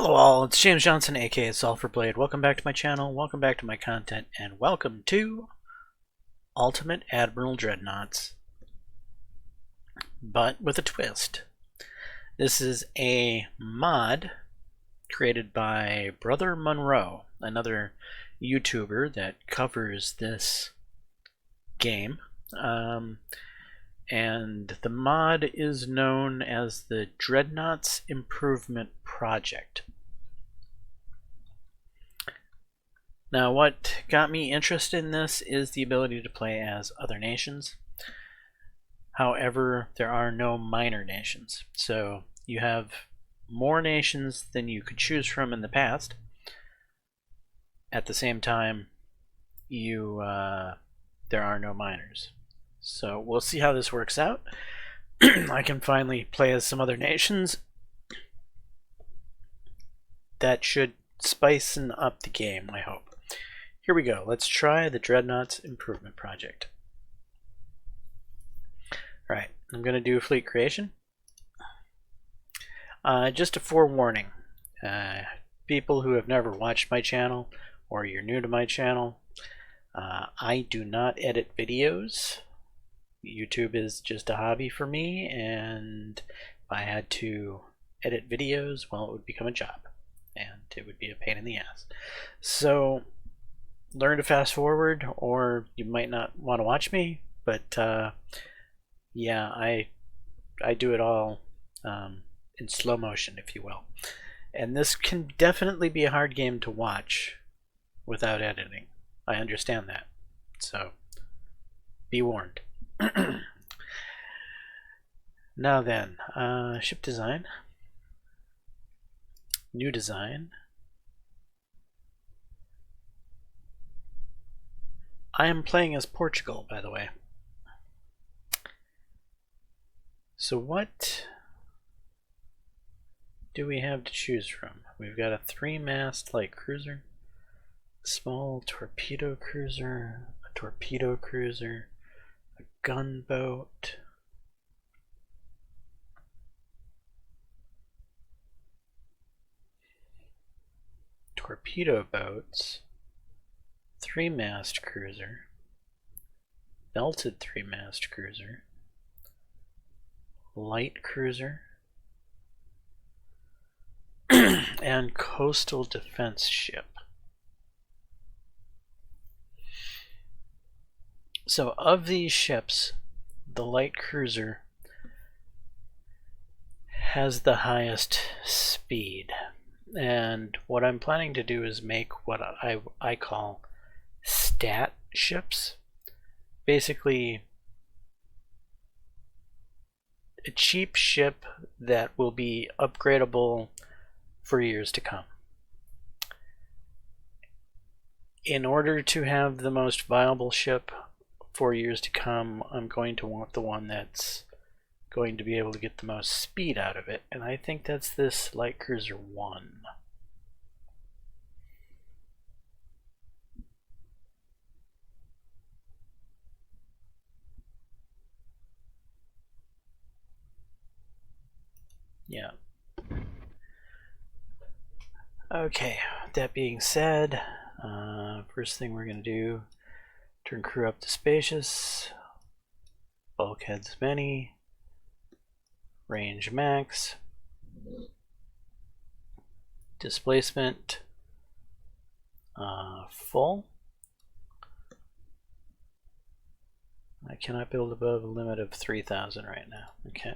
Hello all, it's James Johnson, aka Sulphurblade. Welcome back to my channel, welcome back to my content, and welcome to Ultimate Admiral Dreadnaughts, but with a twist. This is a mod created by Brother Munroe, another YouTuber that covers this game. And the mod is known as the Dreadnaughts Improvement Project. Now, what got me interested in this is the ability to play as other nations. However, there are no minor nations, so you have more nations than you could choose from in the past. At the same time, there are no minors. So we'll see how this works out. I can finally play as some other nations. That should spice up the game, I hope. Here we go. Let's try the Dreadnaughts Improvement Project. Alright, I'm going to do fleet creation. Just a forewarning. People who have never watched my channel, or you're new to my channel, I do not edit videos. YouTube is just a hobby for me, and if I had to edit videos, well, it would become a job, and it would be a pain in the ass. So learn to fast forward, or you might not want to watch me, but yeah, I do it all in slow motion, if you will. And this can definitely be a hard game to watch without editing. I understand that, so be warned. Now then, ship design, new design. I am playing as Portugal, by the way. So what do we have to choose from? We've got a 3-mast light cruiser, a small torpedo cruiser, a torpedo cruiser, a gunboat, torpedo boats, 3-mast cruiser, belted 3-mast cruiser, light cruiser, and coastal defense ship. So of these ships, the light cruiser has the highest speed, and what I'm planning to do is make what I call stat ships. Basically a cheap ship that will be upgradable for years to come. In order to have the most viable ship for years to come, I'm going to want the one that's going to be able to get the most speed out of it, and I think that's this Light Cruiser 1. Yeah. Okay, that being said, first thing we're going to do, turn crew up to spacious, bulkheads many, range max, displacement full. I cannot build above a limit of 3,000 right now. Okay.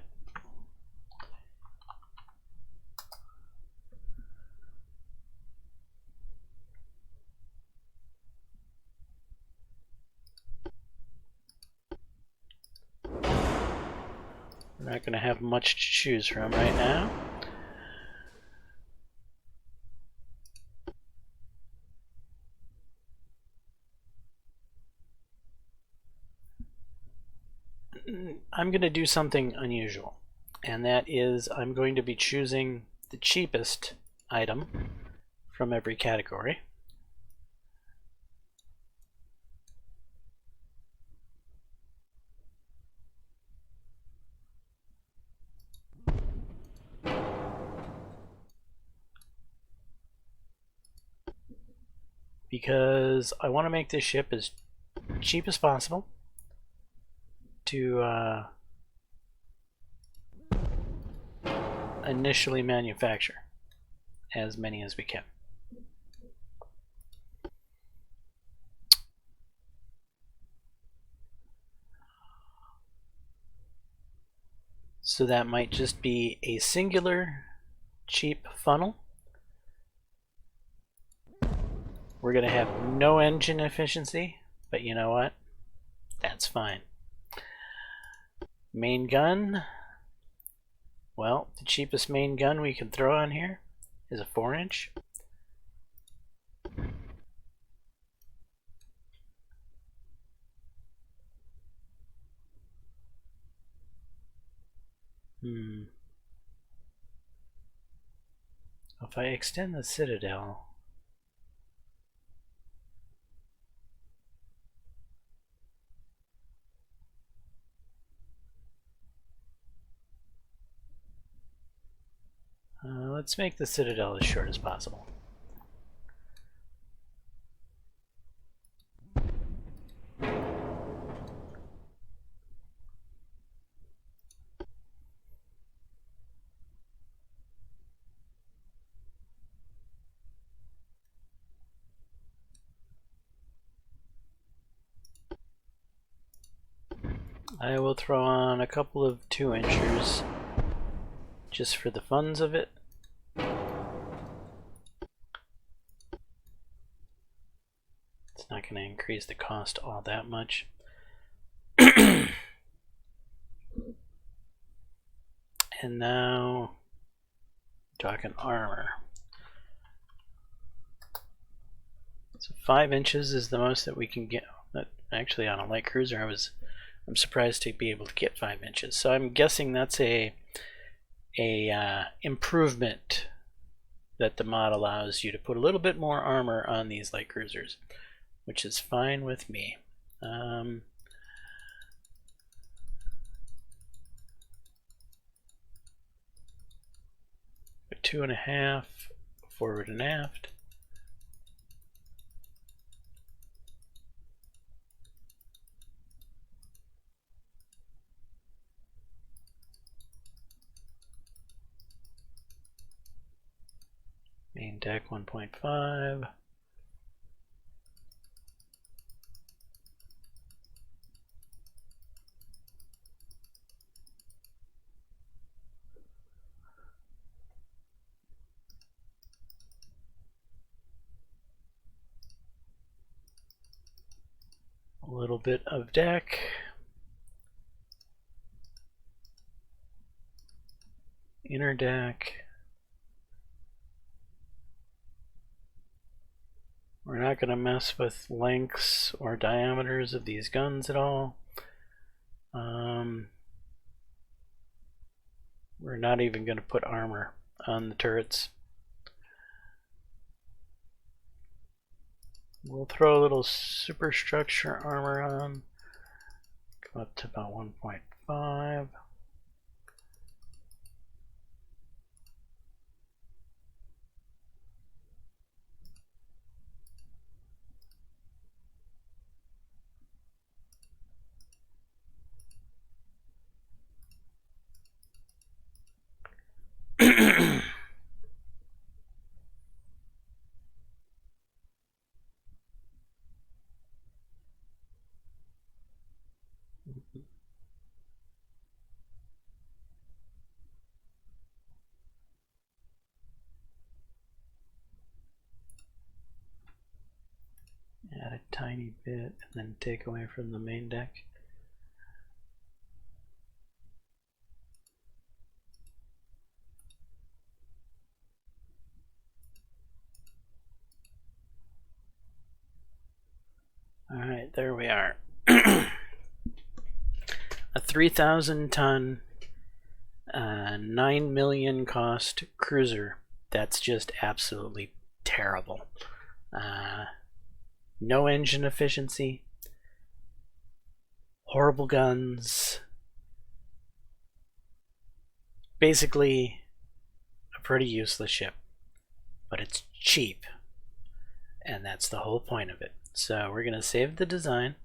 We're not going to have much to choose from right now. I'm going to do something unusual, and that is I'm going to be choosing the cheapest item from every category. because I want to make this ship as cheap as possible to initially manufacture as many as we can. So that might just be a singular cheap funnel. We're going to have no engine efficiency, but you know what? That's fine. Main gun. Well, the cheapest main gun we can throw on here is a 4-inch. If I extend the Citadel, let's make the Citadel as short as possible. I will throw on a couple of 2-inchers just for the funs of it. It's not going to increase the cost all that much. And now, talking armor. So 5 inches is the most that we can get. Actually, on a light cruiser, I'm surprised to be able to get 5 inches. So I'm guessing that's a improvement that the mod allows you to put a little bit more armor on these light cruisers, which is fine with me. 2.5 forward and aft. Main deck 1.5. A little bit of deck. Inner deck. We're not going to mess with lengths or diameters of these guns at all. We're not even going to put armor on the turrets. We'll throw a little superstructure armor on. Go up to about 1.5. Add a tiny bit and then take away from the main deck. Alright, there we are. A 3,000 ton, 9 million cost cruiser. That's just absolutely terrible. No engine efficiency, horrible guns, basically a pretty useless ship, but it's cheap. and that's the whole point of it. So we're going to save the design.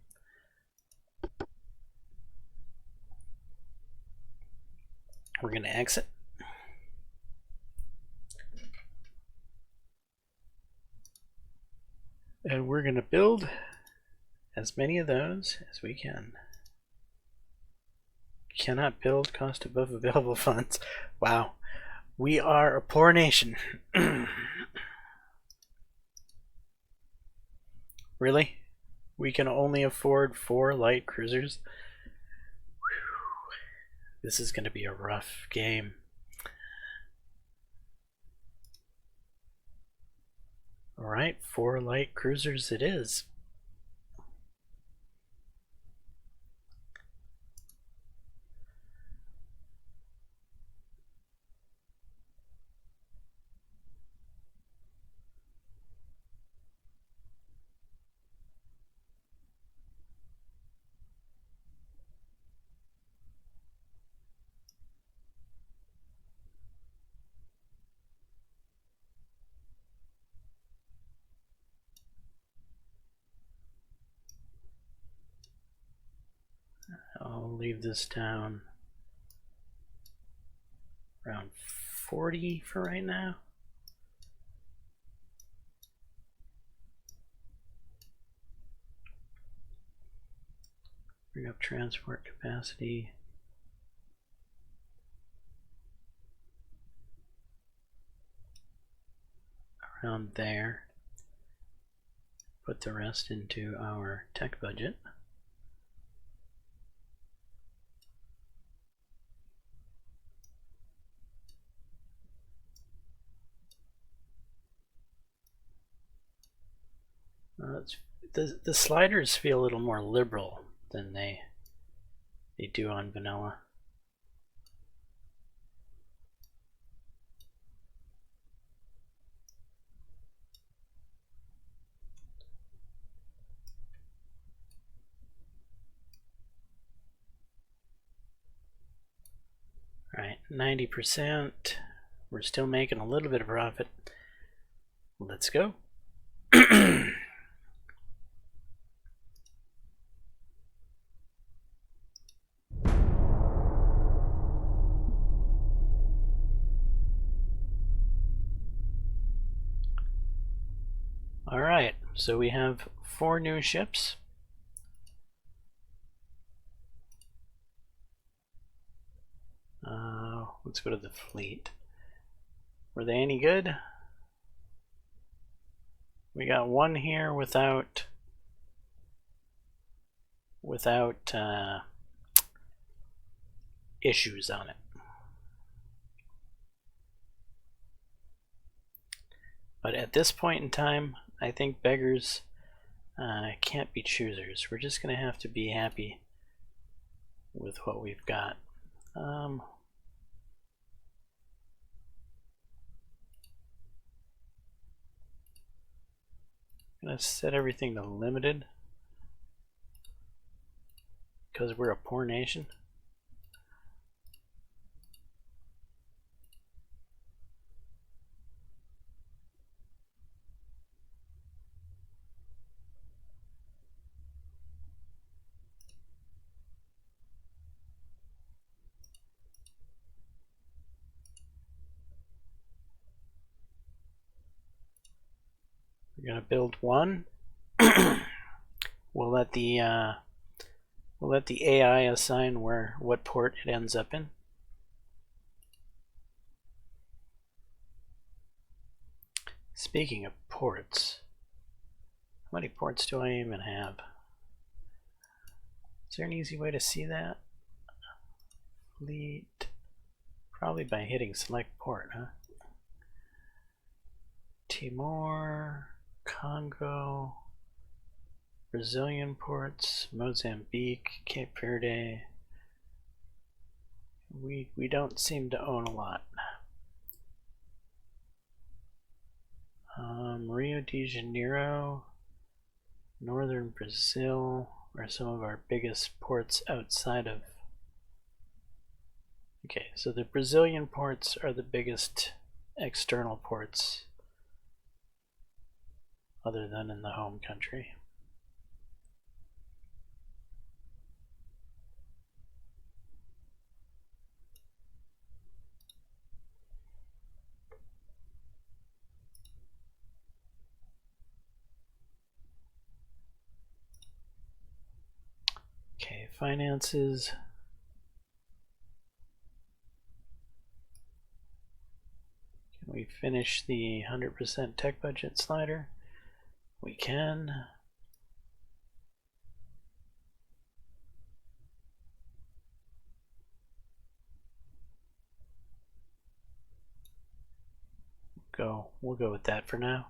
We're going to exit. And we're going to build as many of those as we can. Cannot build, cost above available funds. Wow, we are a poor nation. Really? We can only afford 4 light cruisers? Whew. This is going to be a rough game. Alright, 4 light cruisers it is. I'll leave this down around 40 for right now. Bring up transport capacity. Around there. Put the rest into our tech budget. The sliders feel a little more liberal than they do on vanilla. All right, 90%. We're still making a little bit of profit. Let's go. Alright, so we have 4 new ships. Let's go to the fleet. Were they any good? We got one here without issues on it. But at this point in time, I think beggars can't be choosers. We're just going to have to be happy with what we've got. I'm going to set everything to limited because we're a poor nation. We're gonna build one. We'll let the AI assign what port it ends up in. Speaking of ports, how many ports do I even have? Is there an easy way to see that? Fleet, probably by hitting select port, huh? Timor, Congo, Brazilian ports, Mozambique, Cape Verde. We don't seem to own a lot. Rio de Janeiro, northern Brazil are some of our biggest ports outside of. Okay, so the Brazilian ports are the biggest external ports other than in the home country. Okay, finances. Can we finish the 100% tech budget slider? We can. We'll go with that for now.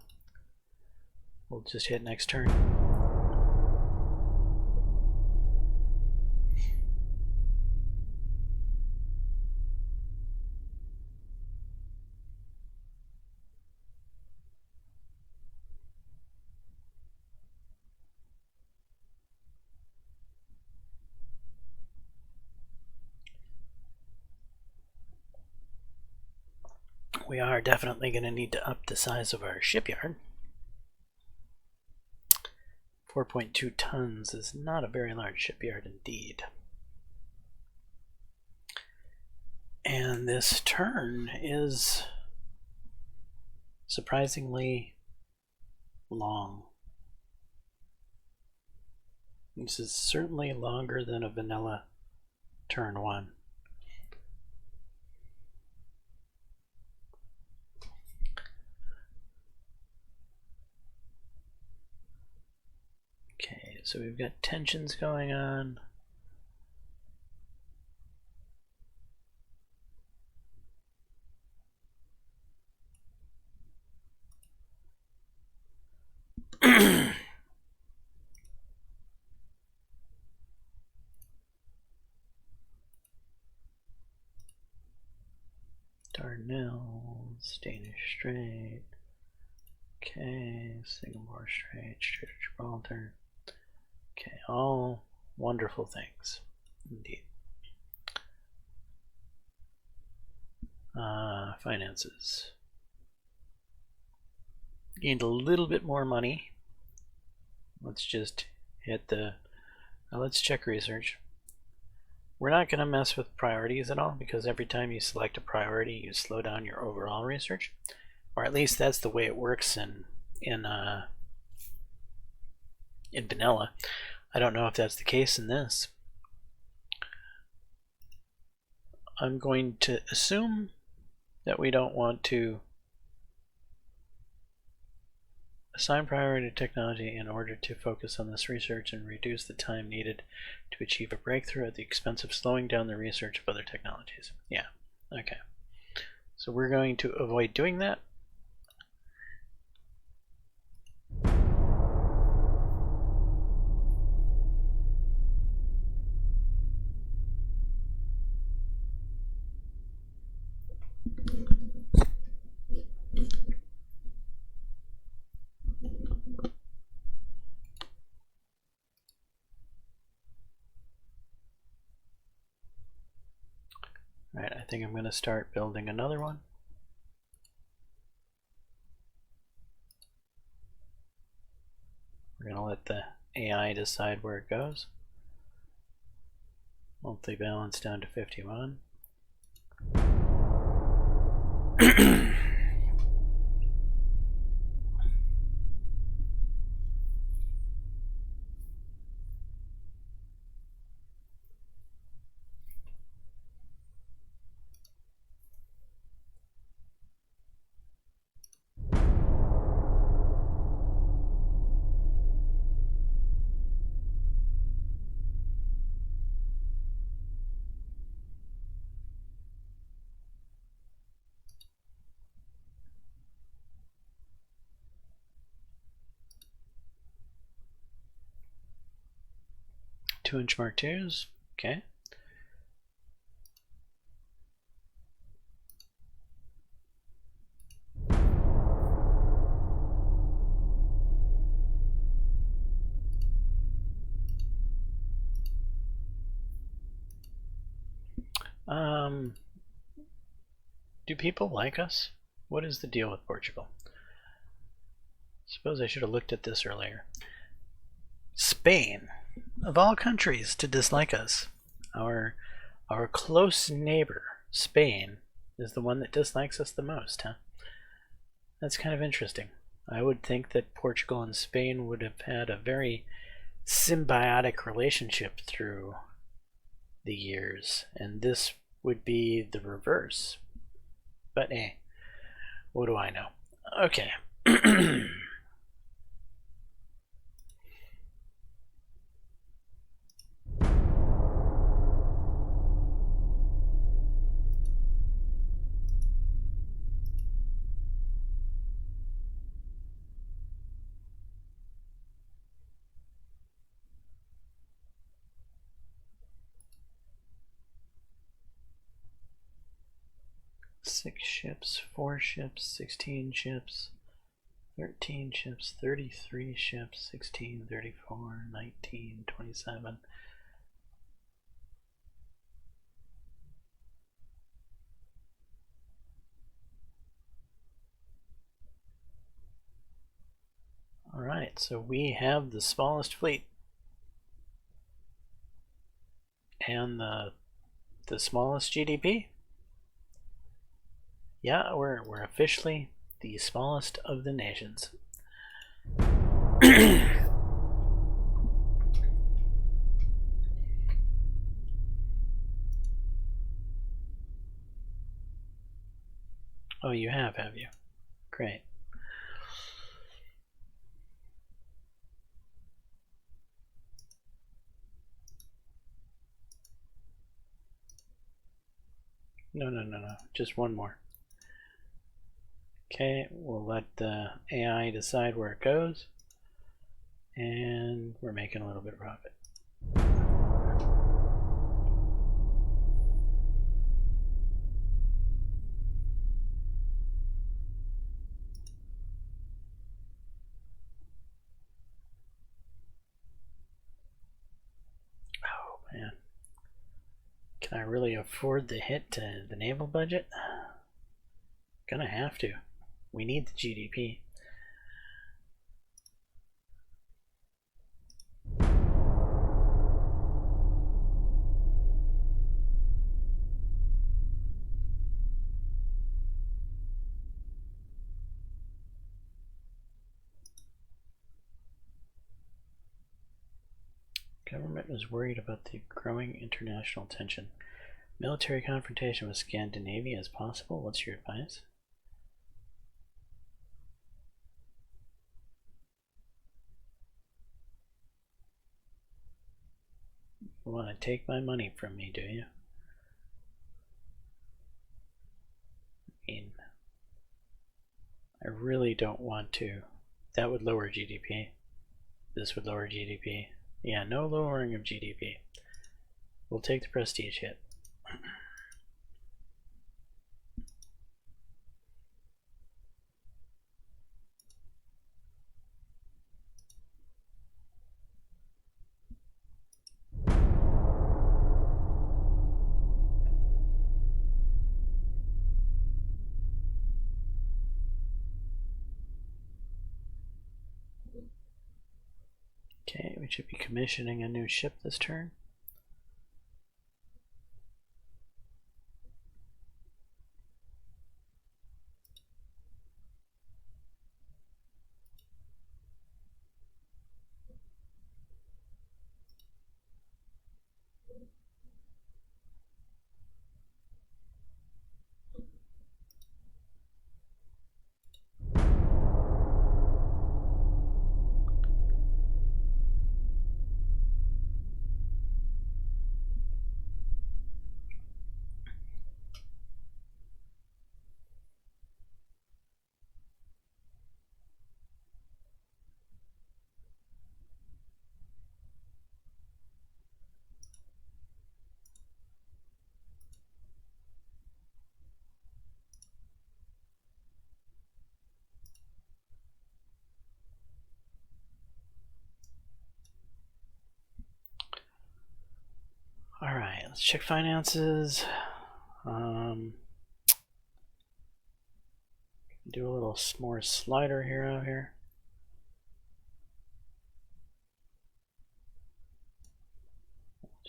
We'll just hit next turn. We are definitely going to need to up the size of our shipyard. 4.2 tons is not a very large shipyard indeed. And this turn is surprisingly long. This is certainly longer than a vanilla turn 1. Okay, so we've got tensions going on. Dardanelles, Danish Strait, okay, Singapore Strait, Strait of Gibraltar. Okay, all wonderful things, indeed. Finances. Gained a little bit more money. Let's just hit the, let's check research. We're not going to mess with priorities at all, because every time you select a priority, you slow down your overall research. Or at least that's the way it works in vanilla. I don't know if that's the case in this. I'm going to assume that we don't want to assign priority to technology in order to focus on this research and reduce the time needed to achieve a breakthrough at the expense of slowing down the research of other technologies. Yeah, okay. So we're going to avoid doing that. All right, I think I'm going to start building another one. We're going to let the AI decide where it goes. Monthly balance down to 51. Two-inch Mark IIs, okay. Do people like us? What is the deal with Portugal? Suppose I should have looked at this earlier. Spain, of all countries to dislike us, our close neighbor, Spain, is the one that dislikes us the most, huh? That's kind of interesting. I would think that Portugal and Spain would have had a very symbiotic relationship through the years, and this would be the reverse. But what do I know? Okay. Six ships, 4 ships, 16 ships, 13 ships, 33 ships, 16, 34, 19, 27. Alright, so we have the smallest fleet. And the smallest GDP. Yeah, we're officially the smallest of the nations. Oh, you have you? Great. No. Just one more. Okay, we'll let the AI decide where it goes. And we're making a little bit of profit. Oh man. Can I really afford the hit to the naval budget? Gonna have to. We need the GDP. Government is worried about the growing international tension. Military confrontation with Scandinavia is possible. What's your advice? You want to take my money from me, do you? I mean, I really don't want to. That would lower GDP. This would lower GDP. Yeah, no lowering of GDP. We'll take the prestige hit. Okay, we should be commissioning a new ship this turn. Alright, let's check finances. Do a little more slider here out here.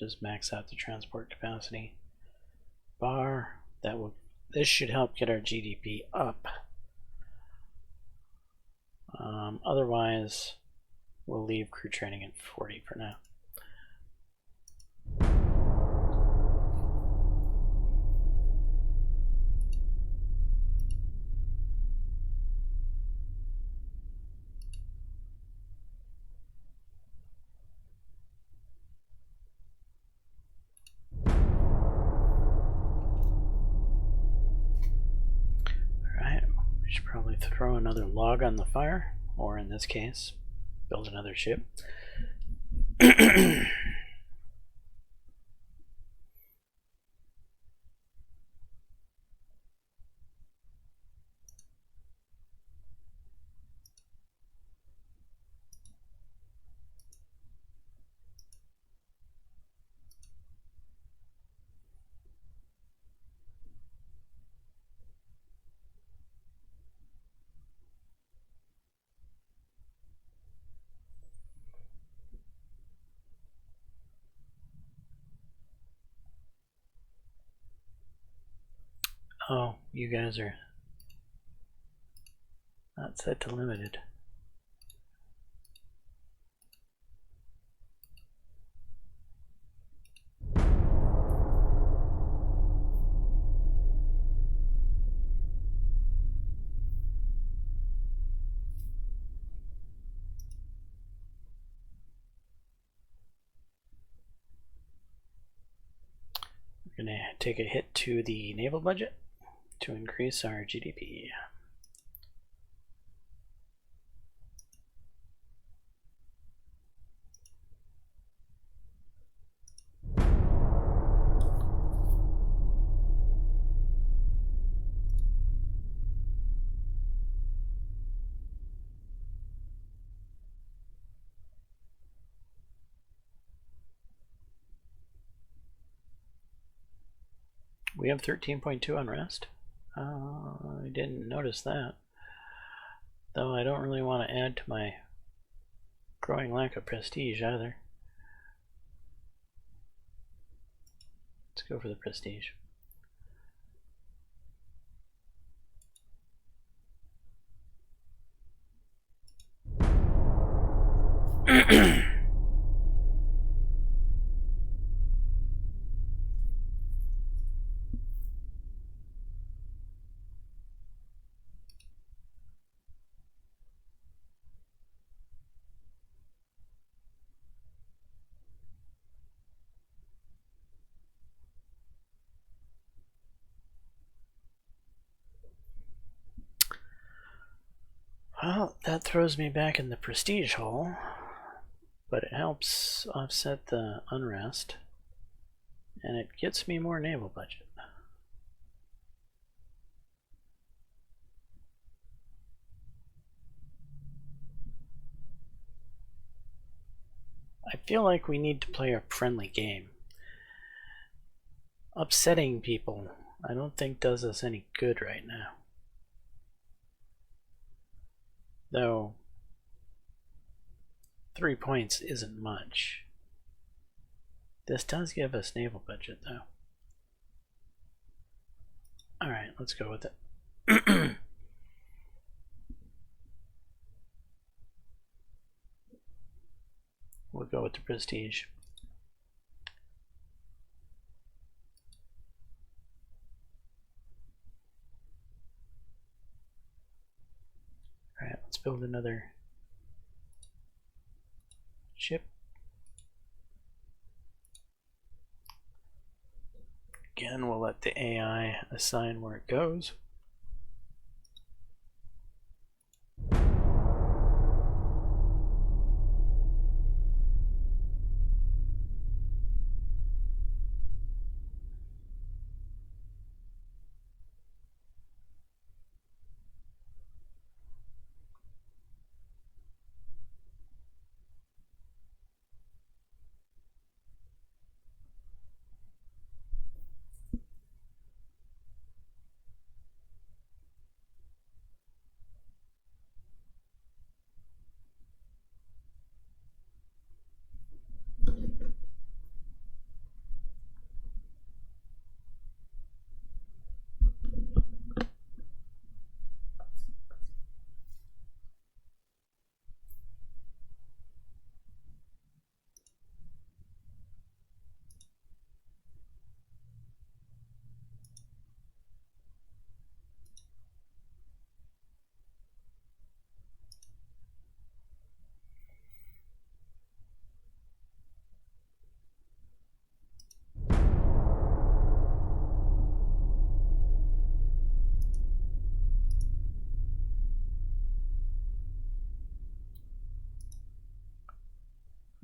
just max out the transport capacity bar. This should help get our GDP up. Otherwise, we'll leave crew training at 40 for now. Should probably throw another log on the fire, or in this case, build another ship. Oh, you guys are not set to limited. We're going to take a hit to the naval budget to increase our GDP. We have 13.2 unrest. I didn't notice that. Though I don't really want to add to my growing lack of prestige either. Let's go for the prestige. Well, that throws me back in the prestige hole, but it helps offset the unrest, and it gets me more naval budget. I feel like we need to play a friendly game. Upsetting people, I don't think does us any good right now. Though 3 points isn't much. This does give us naval budget though. Alright, let's go with it. We'll go with the prestige. Alright, let's build another ship. Again, we'll let the AI assign where it goes.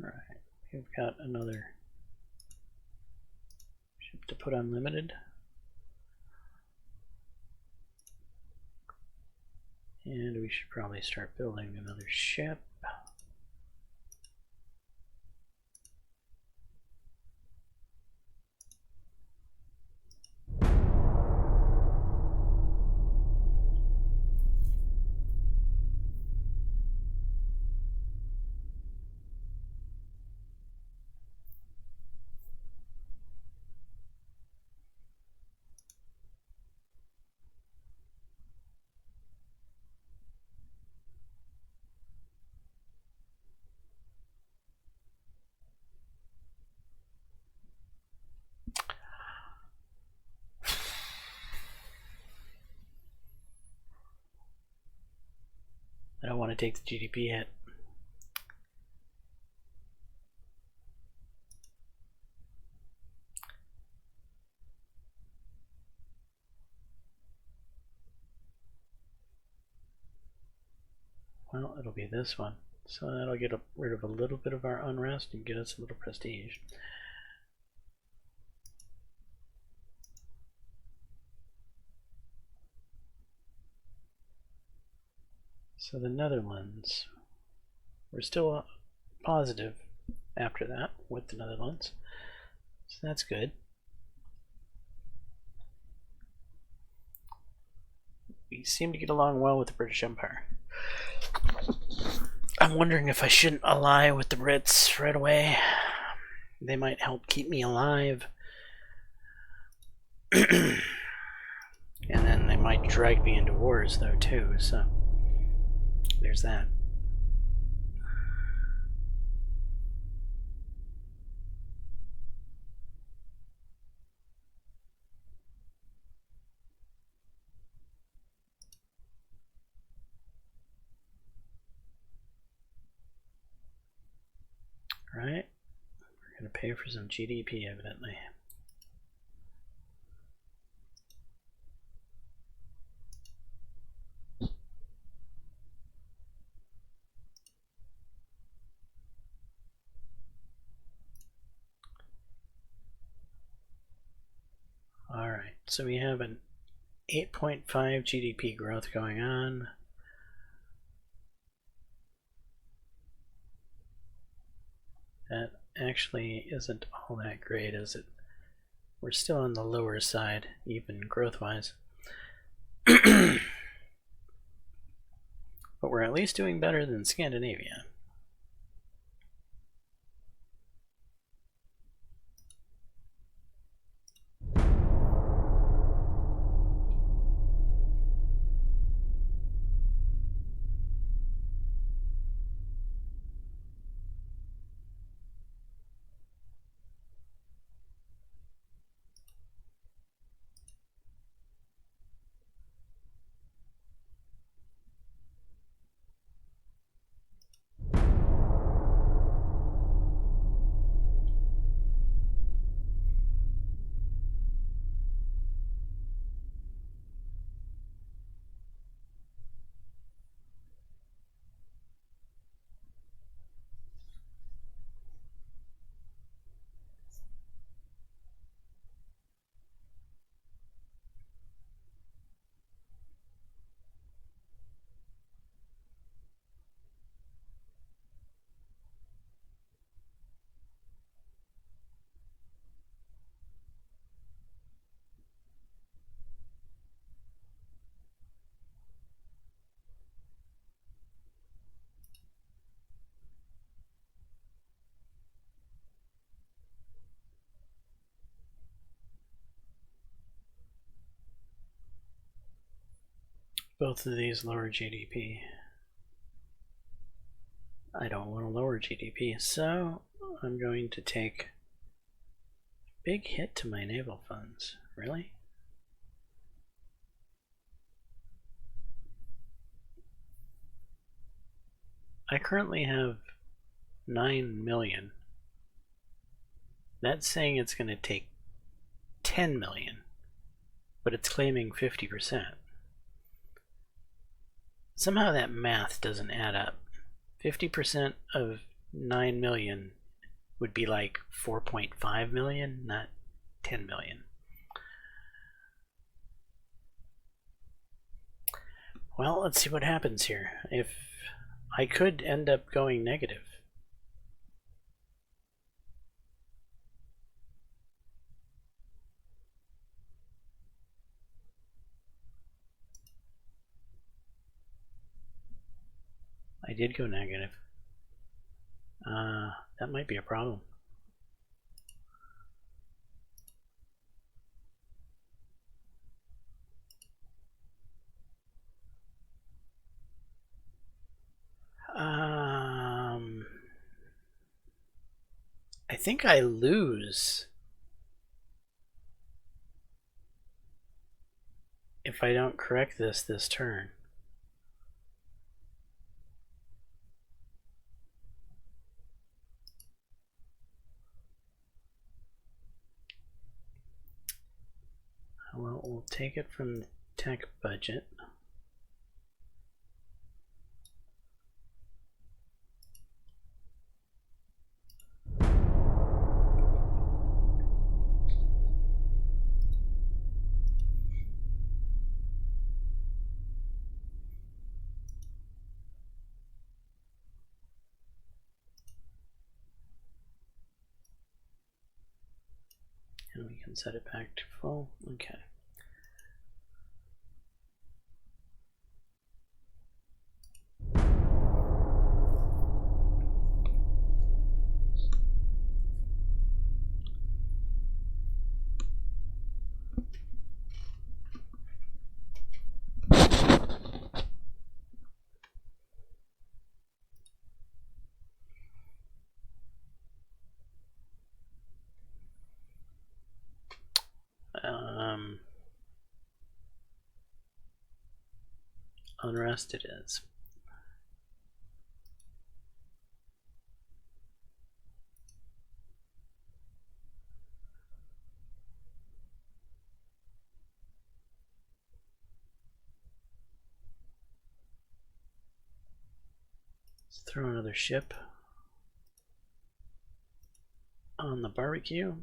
Alright, we've got another ship to put unlimited. And we should probably start building another ship. I don't want to take the GDP hit. Well, it'll be this one. So that'll get rid of a little bit of our unrest and get us a little prestige. So the Netherlands, we're still positive after that with the Netherlands, so that's good. We seem to get along well with the British Empire. I'm wondering if I shouldn't ally with the Brits right away. They might help keep me alive. And then they might drag me into wars though too, so there's that. Right? We're going to pay for some GDP, evidently. Alright, so we have an 8.5 GDP growth going on. That actually isn't all that great, is it? We're still on the lower side, even growth-wise. But we're at least doing better than Scandinavia. Both of these lower GDP. I don't want to lower GDP, so I'm going to take a big hit to my naval funds. Really? I currently have 9 million. That's saying it's going to take 10 million, but it's claiming 50%. Somehow that math doesn't add up. 50% of 9 million would be like 4.5 million, not 10 million. Well, let's see what happens here. If I could end up going negative. I did go negative. That might be a problem. I think I lose if I don't correct this turn. Well, we'll take it from the tech budget. And we can set it back to full. Okay. Unrest it is. Let's throw another ship on the barbecue.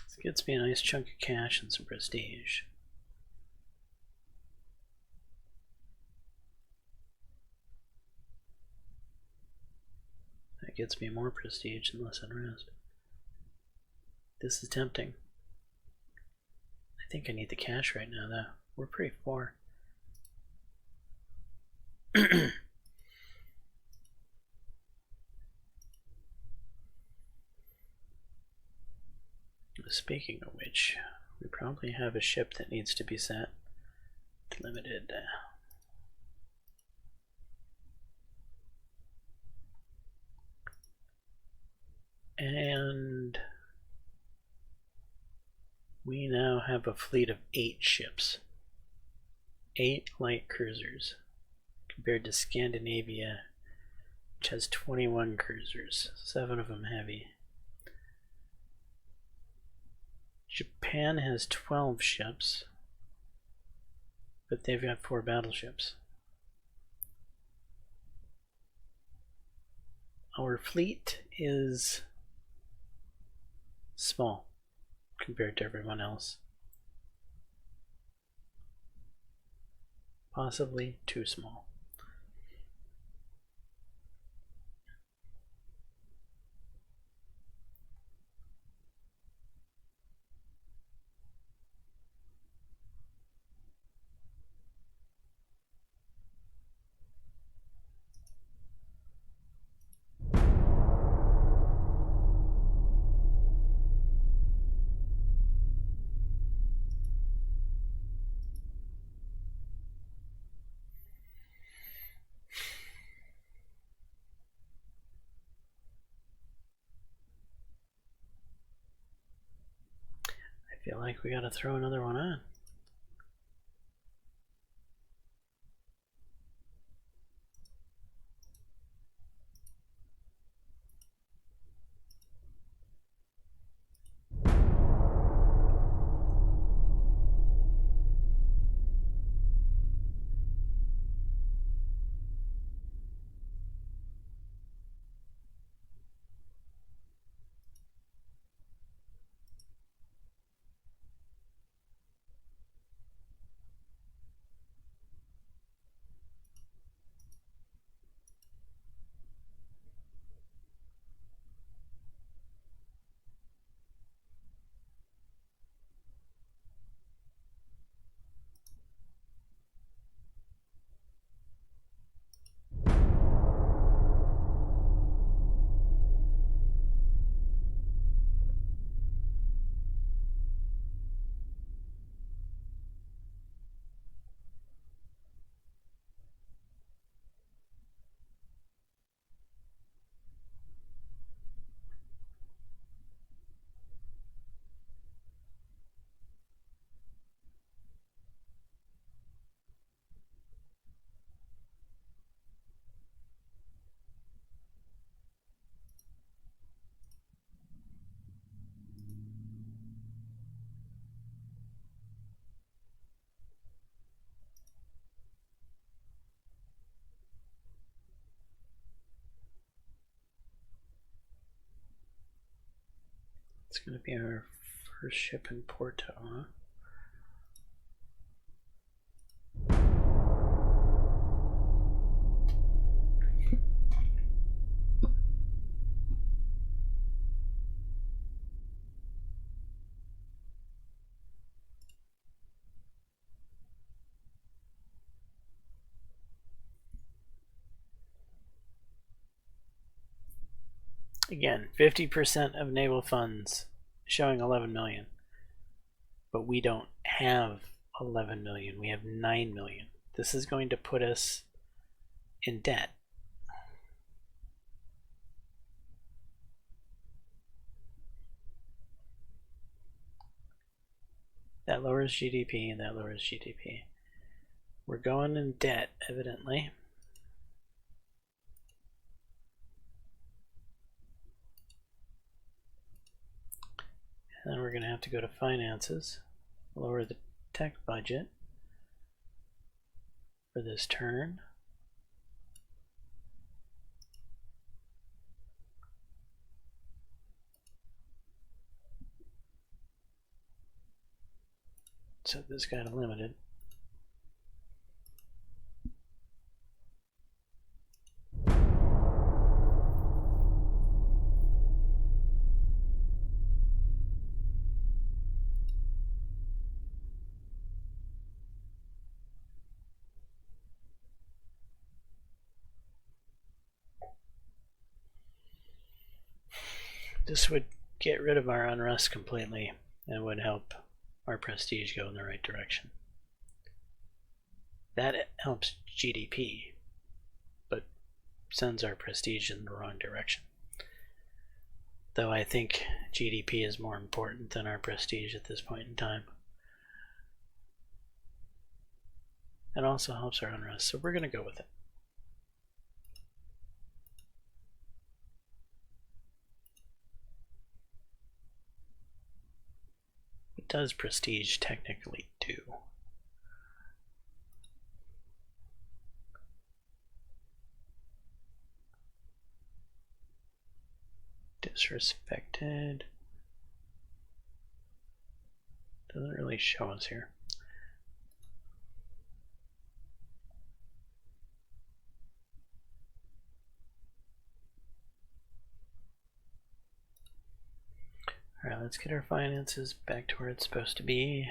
This gets me a nice chunk of cash and some prestige. That gets me more prestige and less unrest. This is tempting. I think I need the cash right now, though. We're pretty poor. Speaking of which, we probably have a ship that needs to be set. Limited. And we now have a fleet of 8 ships. 8 light cruisers, compared to Scandinavia, which has 21 cruisers, 7 of them heavy. Japan has 12 ships, but they've got 4 battleships. Our fleet is small compared to everyone else. Possibly too small. feel like we gotta throw another one on. It's going to be our first ship in Porto, huh? Again, 50% of naval funds showing 11 million. But we don't have 11 million. We have 9 million. This is going to put us in debt. That lowers GDP and that lowers GDP. We're going in debt, evidently. And then we're going to have to go to finances, lower the tech budget for this turn. Set this guy to limited. This would get rid of our unrest completely and would help our prestige go in the right direction. That helps GDP, but sends our prestige in the wrong direction. Though I think GDP is more important than our prestige at this point in time. It also helps our unrest, so we're going to go with it. What does prestige technically do? Disrespected. Doesn't really show us here. Alright, let's get our finances back to where it's supposed to be.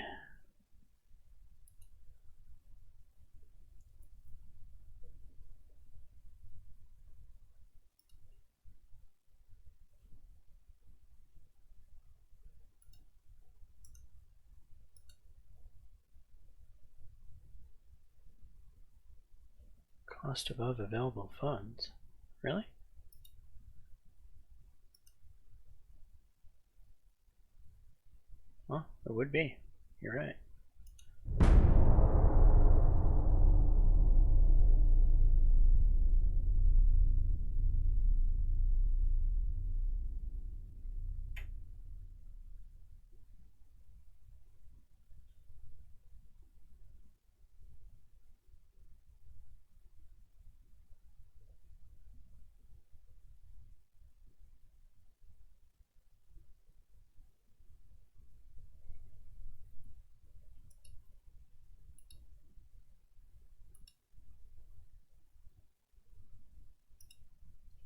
Cost above available funds. Really? Well, it would be. You're right.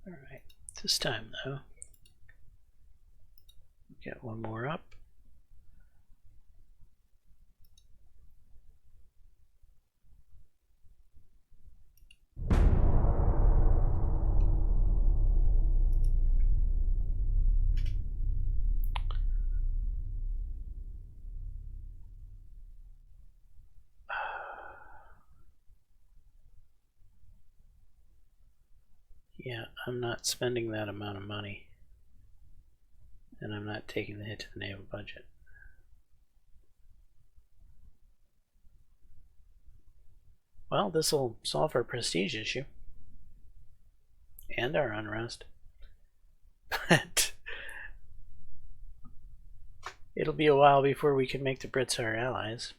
Alright, this time though, get one more up. Yeah, I'm not spending that amount of money, and I'm not taking the hit to the naval budget. Well, this will solve our prestige issue and our unrest, but it'll be a while before we can make the Brits our allies.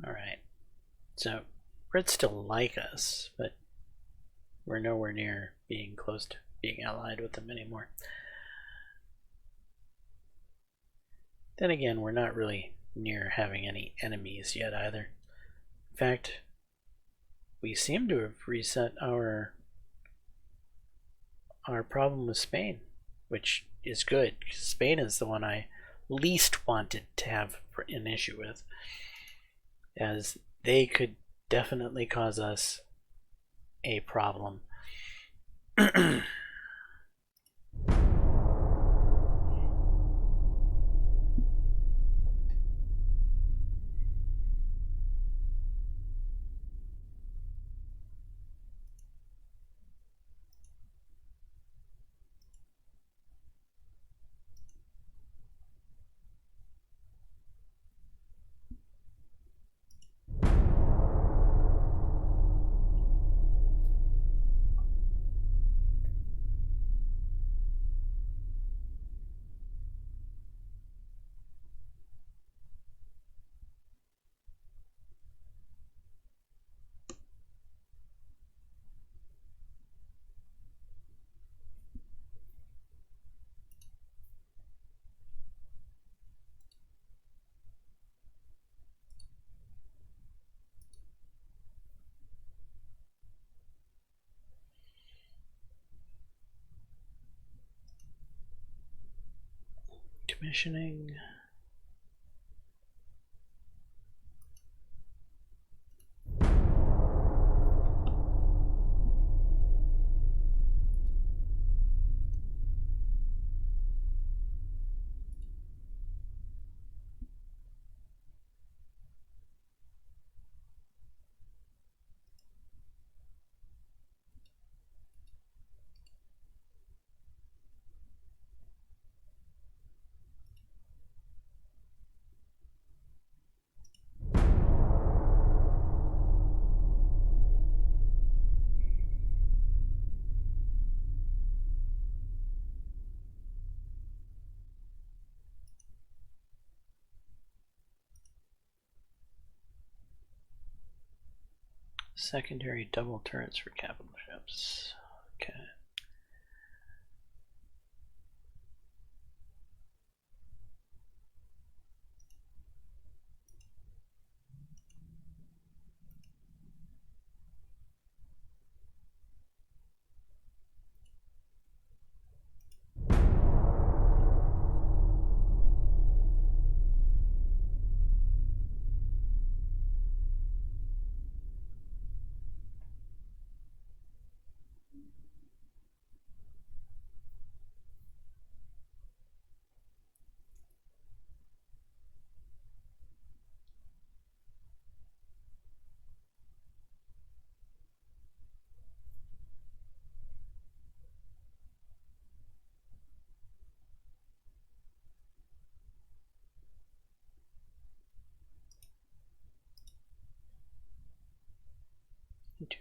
Alright, so Brits still like us, but we're nowhere near being close to being allied with them anymore. Then again, we're not really near having any enemies yet either. In fact, we seem to have reset our problem with Spain, which is good, because Spain is the one I least wanted to have an issue with, as they could definitely cause us a problem. Commissioning. Secondary double turrets for capital ships. Okay.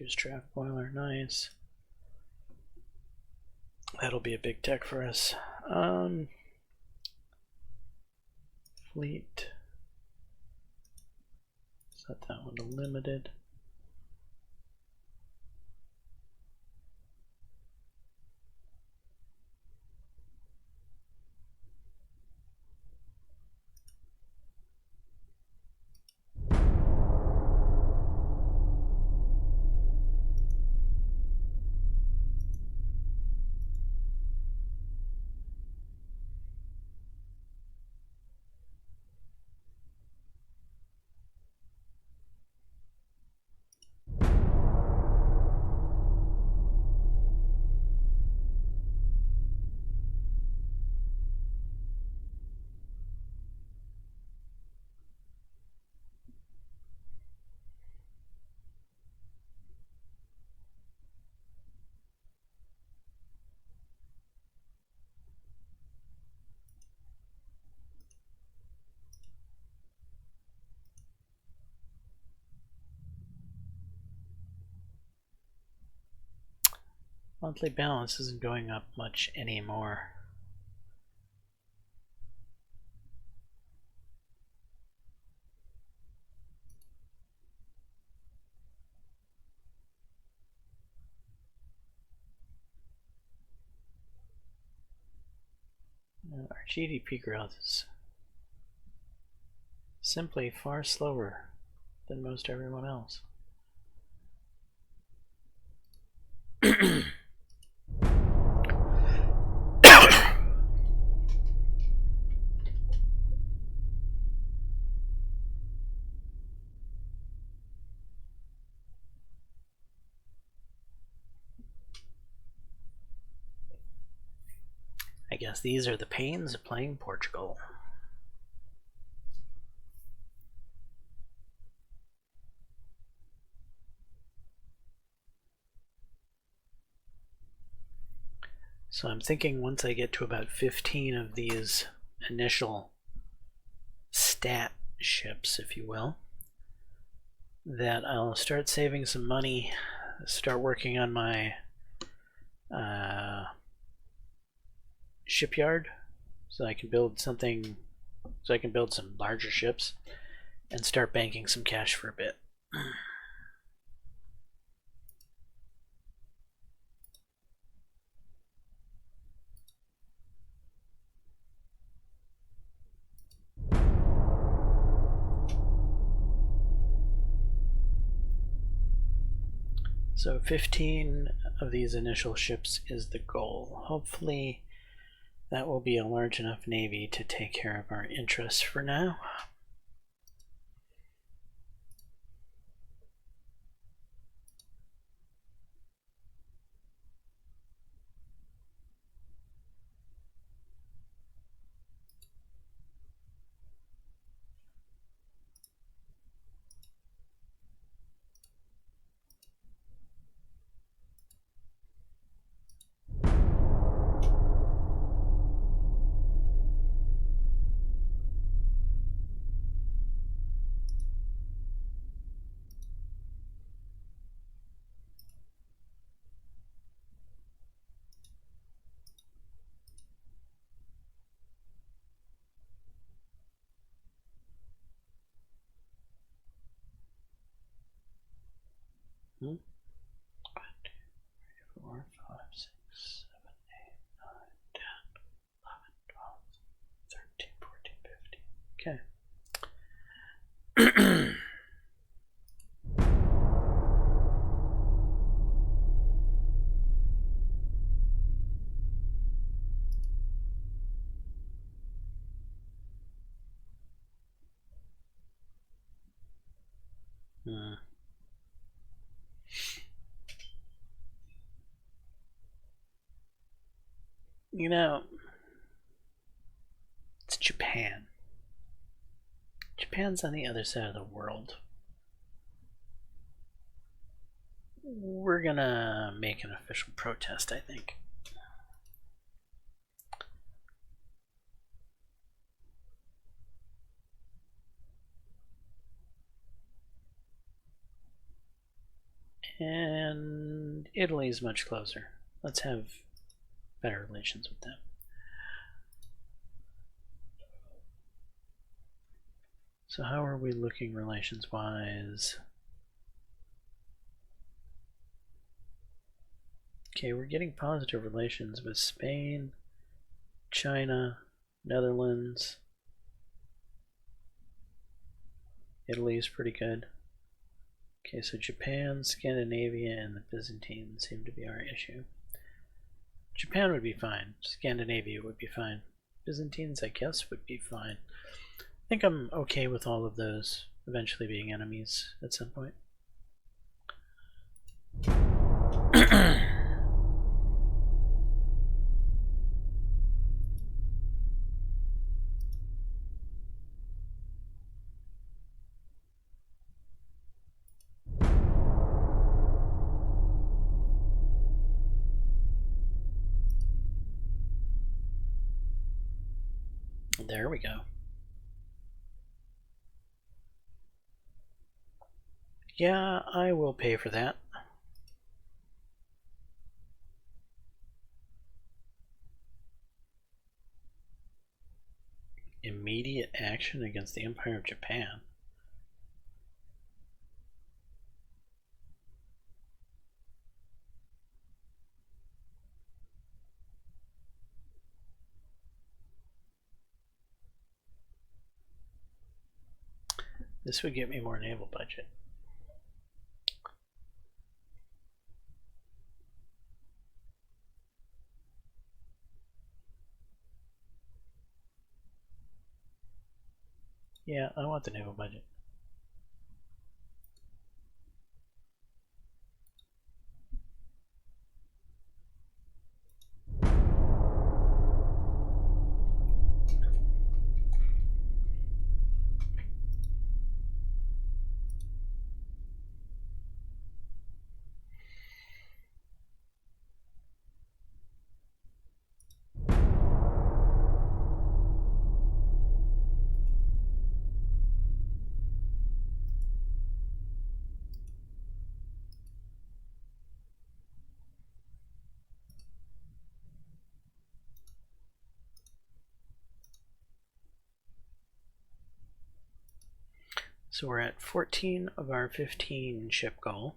Reduced draft boiler, nice. That'll be a big tech for us. Fleet. Set that one to limited. Monthly balance isn't going up much anymore. Our GDP growth is simply far slower than most everyone else. I guess these are the pains of playing Portugal. So I'm thinking once I get to about 15 of these initial stat ships, if you will, that I'll start saving some money, start working on my shipyard, so I can build something, so I can build some larger ships and start banking some cash for a bit. So 15 of these initial ships is the goal. Hopefully that will be a large enough navy to take care of our interests for now. Hmm? 1, 2, 3, 4, 5, 6, 7, 8, 9, 10, 11, 12, 13, 14, 15. Okay. You know, it's Japan. Japan's on the other side of the world. We're gonna make an official protest, I think. And Italy's much closer. Let's have better relations with them. So how are we looking relations-wise? Okay, we're getting positive relations with Spain, China, Netherlands. Italy's pretty good. Okay, so Japan, Scandinavia, and the Byzantines seem to be our issue. Japan would be fine. Scandinavia would be fine. Byzantines, I guess, would be fine. I think I'm okay with all of those eventually being enemies at some point. There we go. Yeah, I will pay for that. Immediate action against the Empire of Japan. This would get me more naval budget. Yeah, I want the naval budget. So we're at 14 of our 15 ship goal.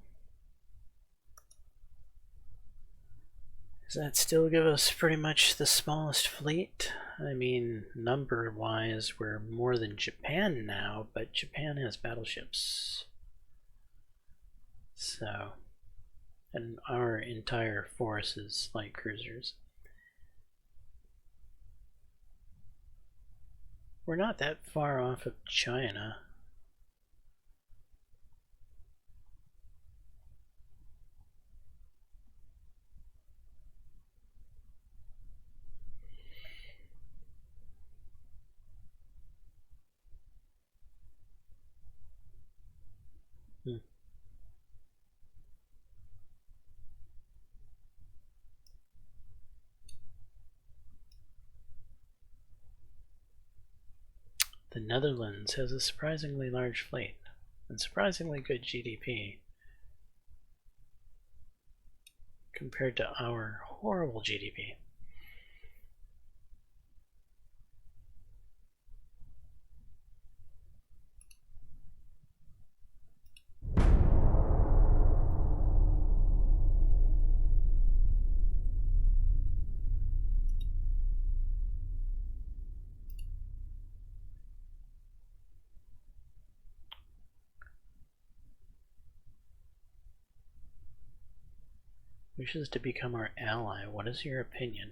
Does that still give us pretty much the smallest fleet? I mean, number-wise, we're more than Japan now, but Japan has battleships. So, and our entire force is light cruisers. We're not that far off of China. The Netherlands has a surprisingly large fleet and surprisingly good GDP compared to our horrible GDP. Wishes to become our ally. What is your opinion?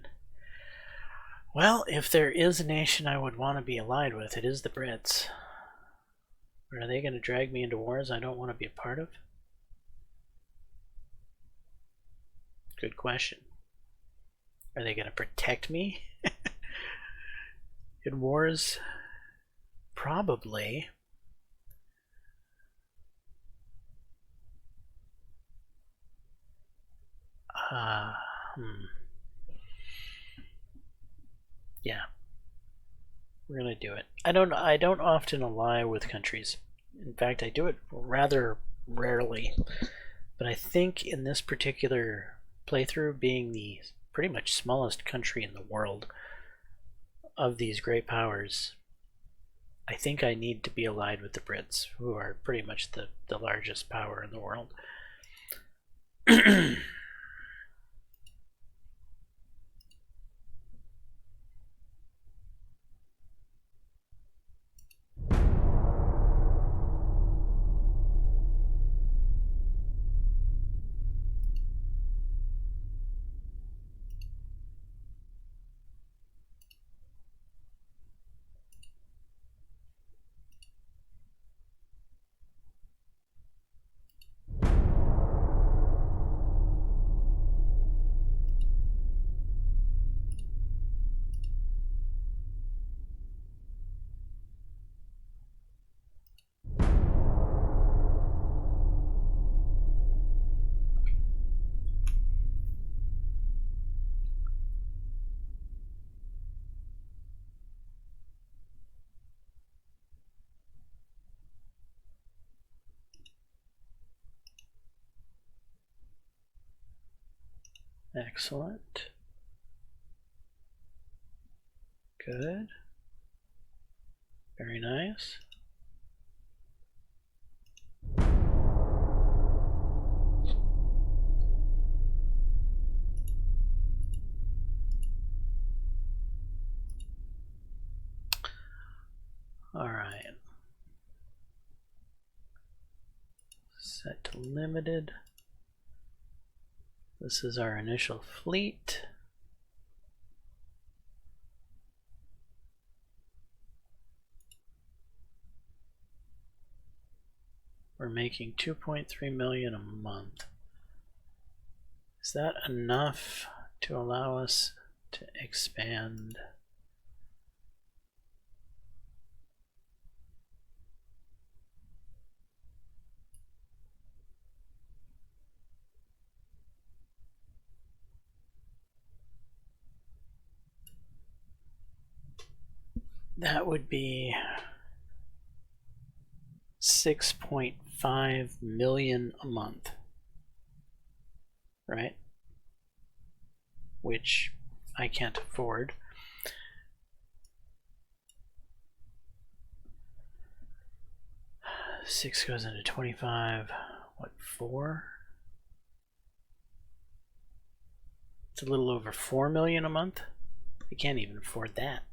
Well, if there is a nation I would want to be allied with, it is the Brits. But are they going to drag me into wars I don't want to be a part of? Good question. Are they going to protect me in wars? Probably. Yeah, we're gonna do it. I don't often ally with countries. In fact, I do it rather rarely. But I think in this particular playthrough, being the pretty much smallest country in the world of these great powers, I think I need to be allied with the Brits, who are pretty much the largest power in the world. Excellent. Good. Very nice. All right. Set to limited. This is our initial fleet. We're making 2.3 million a month. Is that enough to allow us to expand? That would be 6.5 million a month, right? Which I can't afford. Six goes into 25. What, 4? It's a little over 4 million a month. I can't even afford that.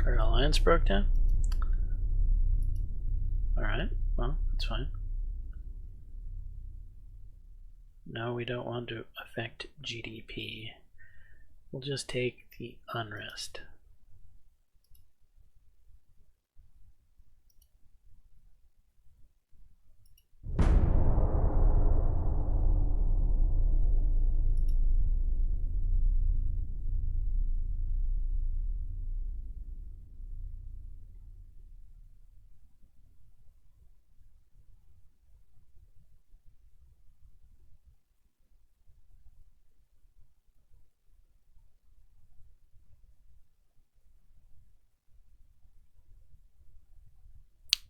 Our alliance broke down? Alright, well, that's fine. No, we don't want to affect GDP. We'll just take the unrest.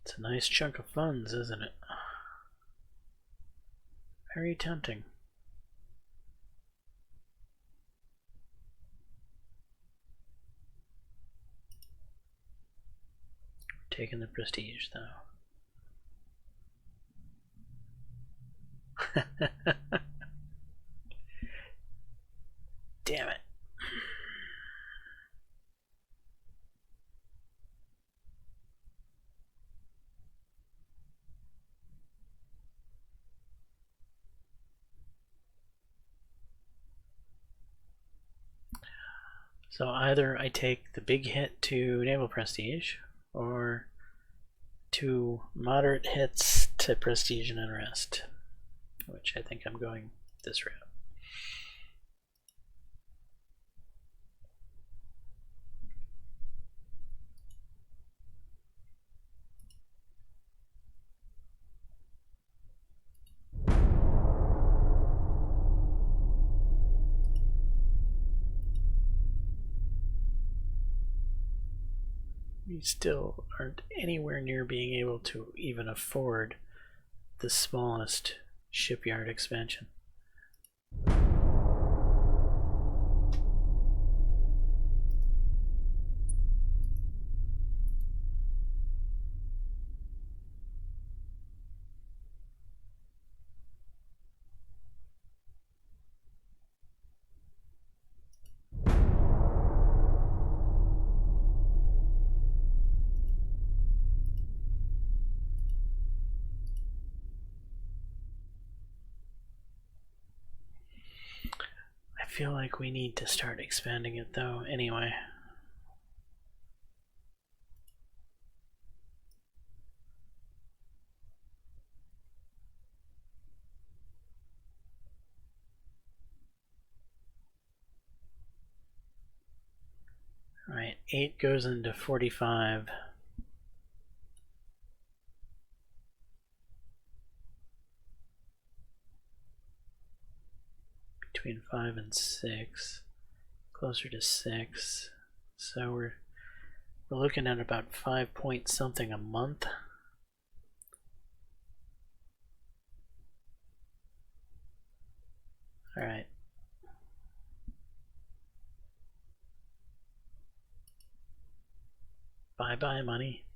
It's a nice chunk of funds, isn't it? Very tempting. Taking the prestige, though. Damn it. So either I take the big hit to naval prestige, or 2 moderate hits to prestige and unrest, which I think I'm going this route. We still aren't anywhere near being able to even afford the smallest shipyard expansion. I feel like we need to start expanding it though anyway. Alright, 8 goes into 45. Between 5 and 6. Closer to 6. So we're looking at about 5 point something a month. Alright. Bye-bye money.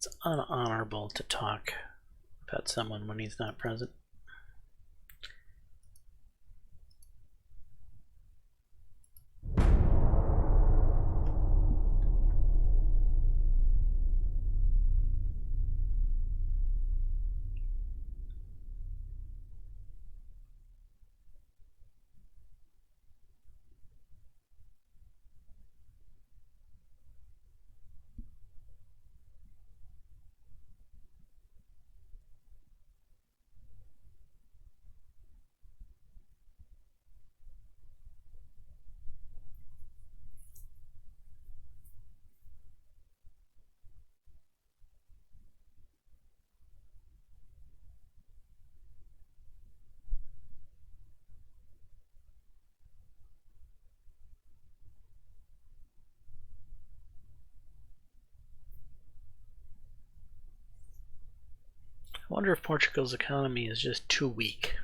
It's unhonorable to talk about someone when he's not present. wonder if Portugal's economy is just too weak.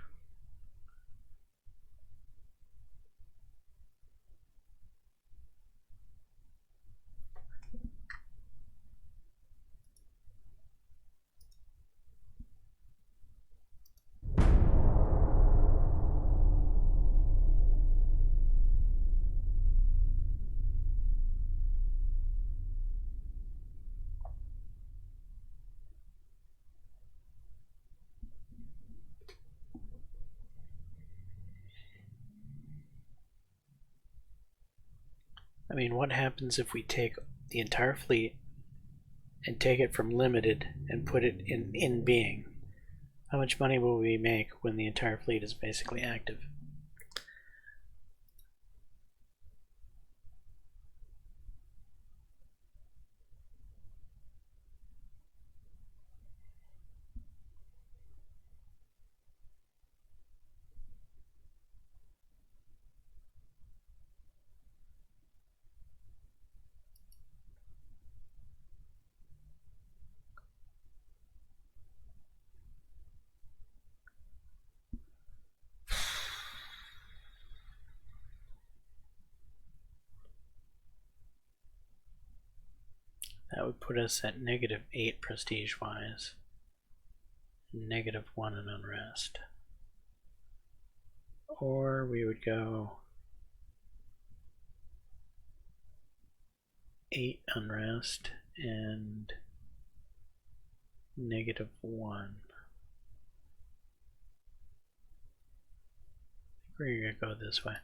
I mean, what happens if we take the entire fleet and take it from limited and put it in being? How much money will we make when the entire fleet is basically active? That would put us at -8 prestige-wise, -1 in unrest. Or we would go 8 unrest and -1. We're gonna go this way.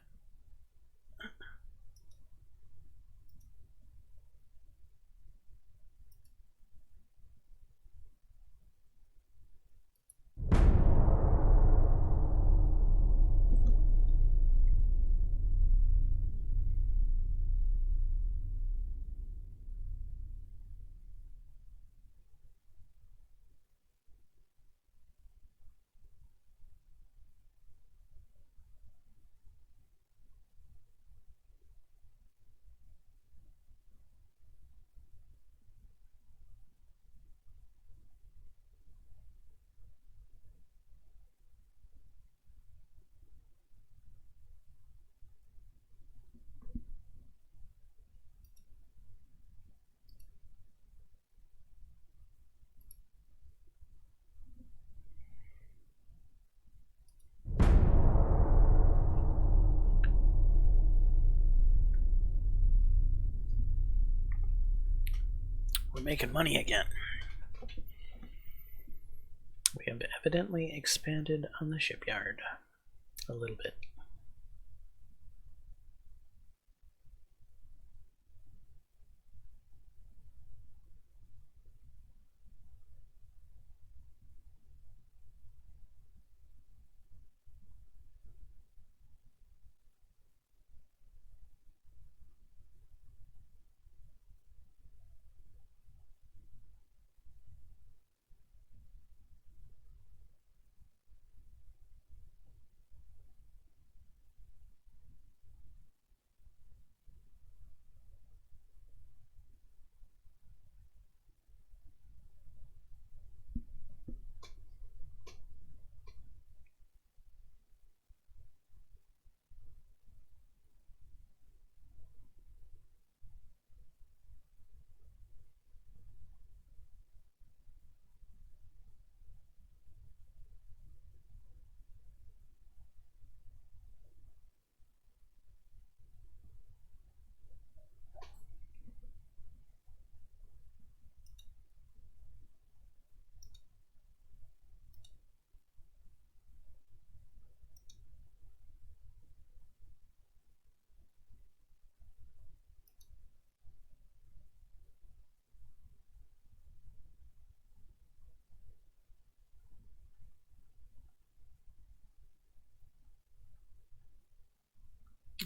We're making money again. We have evidently expanded on the shipyard a little bit.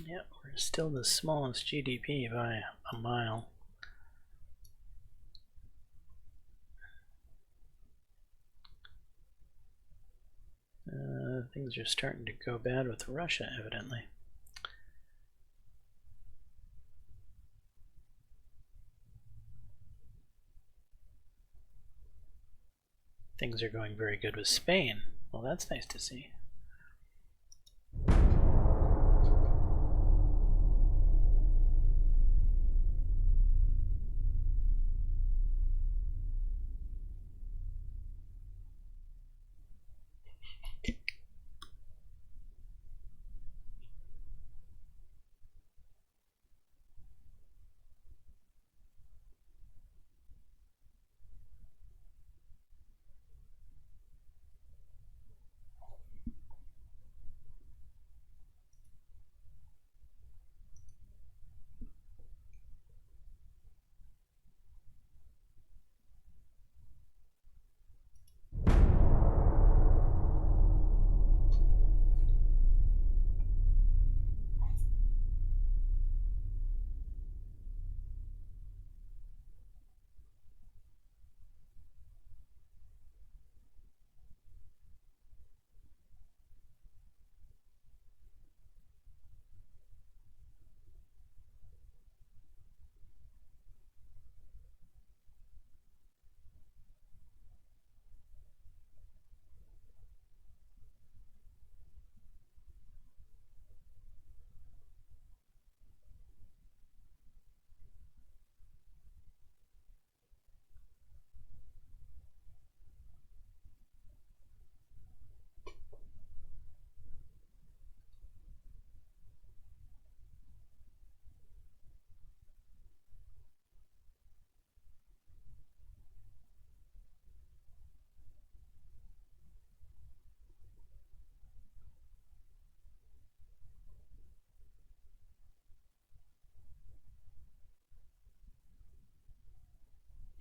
Yeah, we're still the smallest GDP by a mile. Things are starting to go bad with Russia, evidently. Things are going very good with Spain. Well, that's nice to see.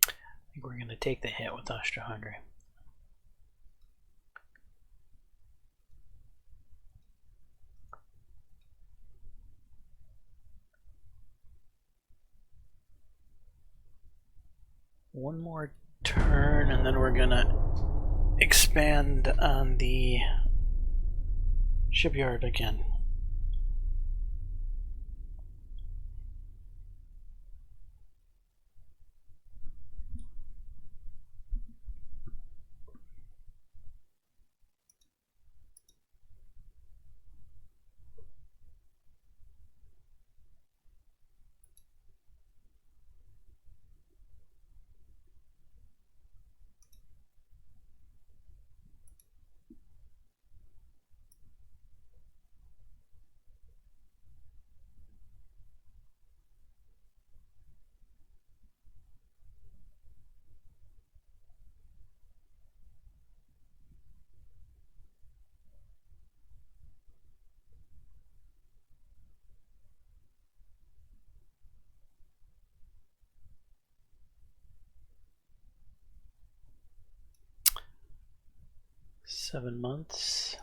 I think we're going to take the hit with Austro-Hungary. One more turn, and then we're going to expand on the shipyard again. Seven months.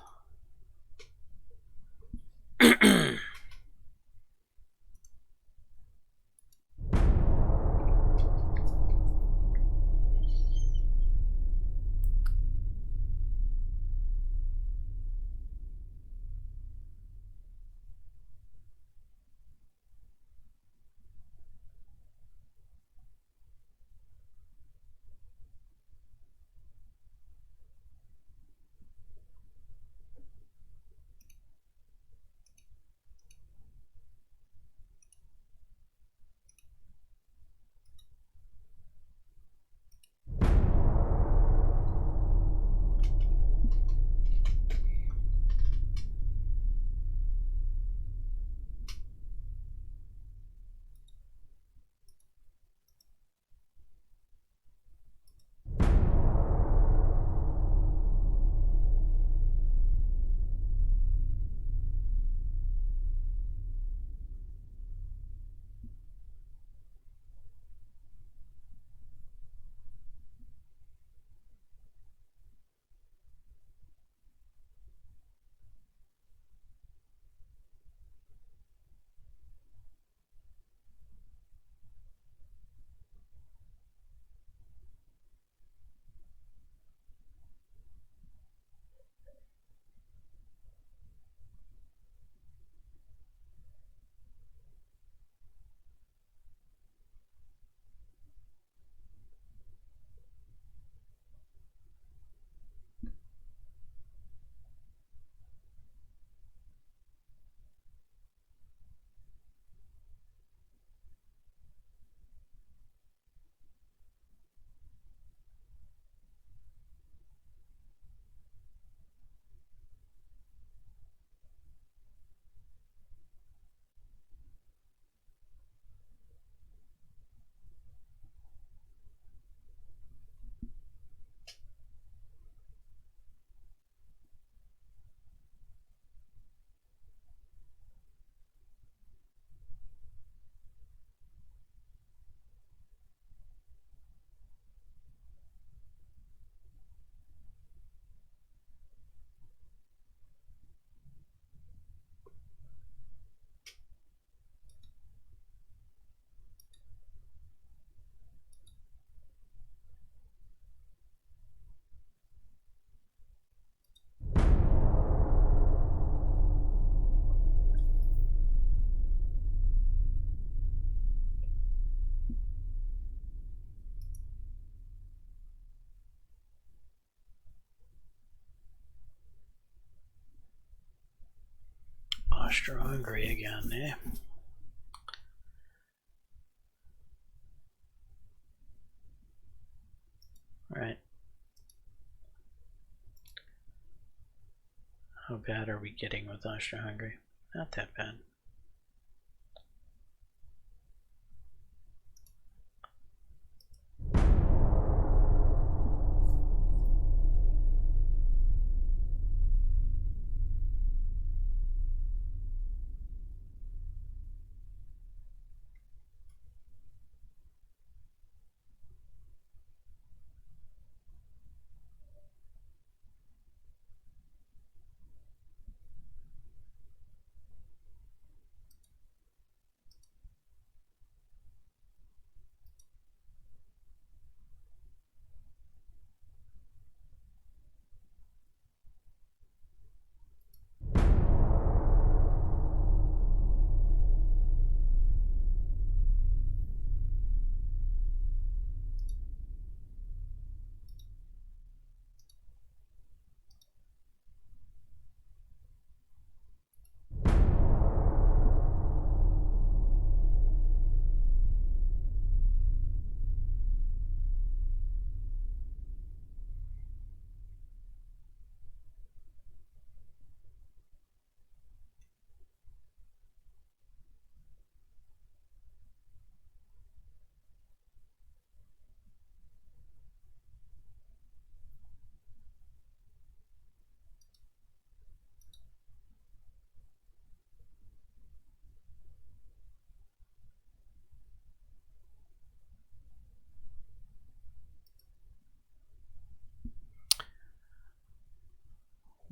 Austro-Hungary again, eh? Alright. How bad are we getting with Austro-Hungary? Not that bad.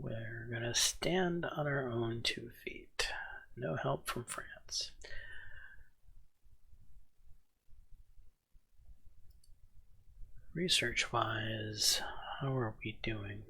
We're gonna stand on our own 2 feet. No help from France. Research-wise, how are we doing?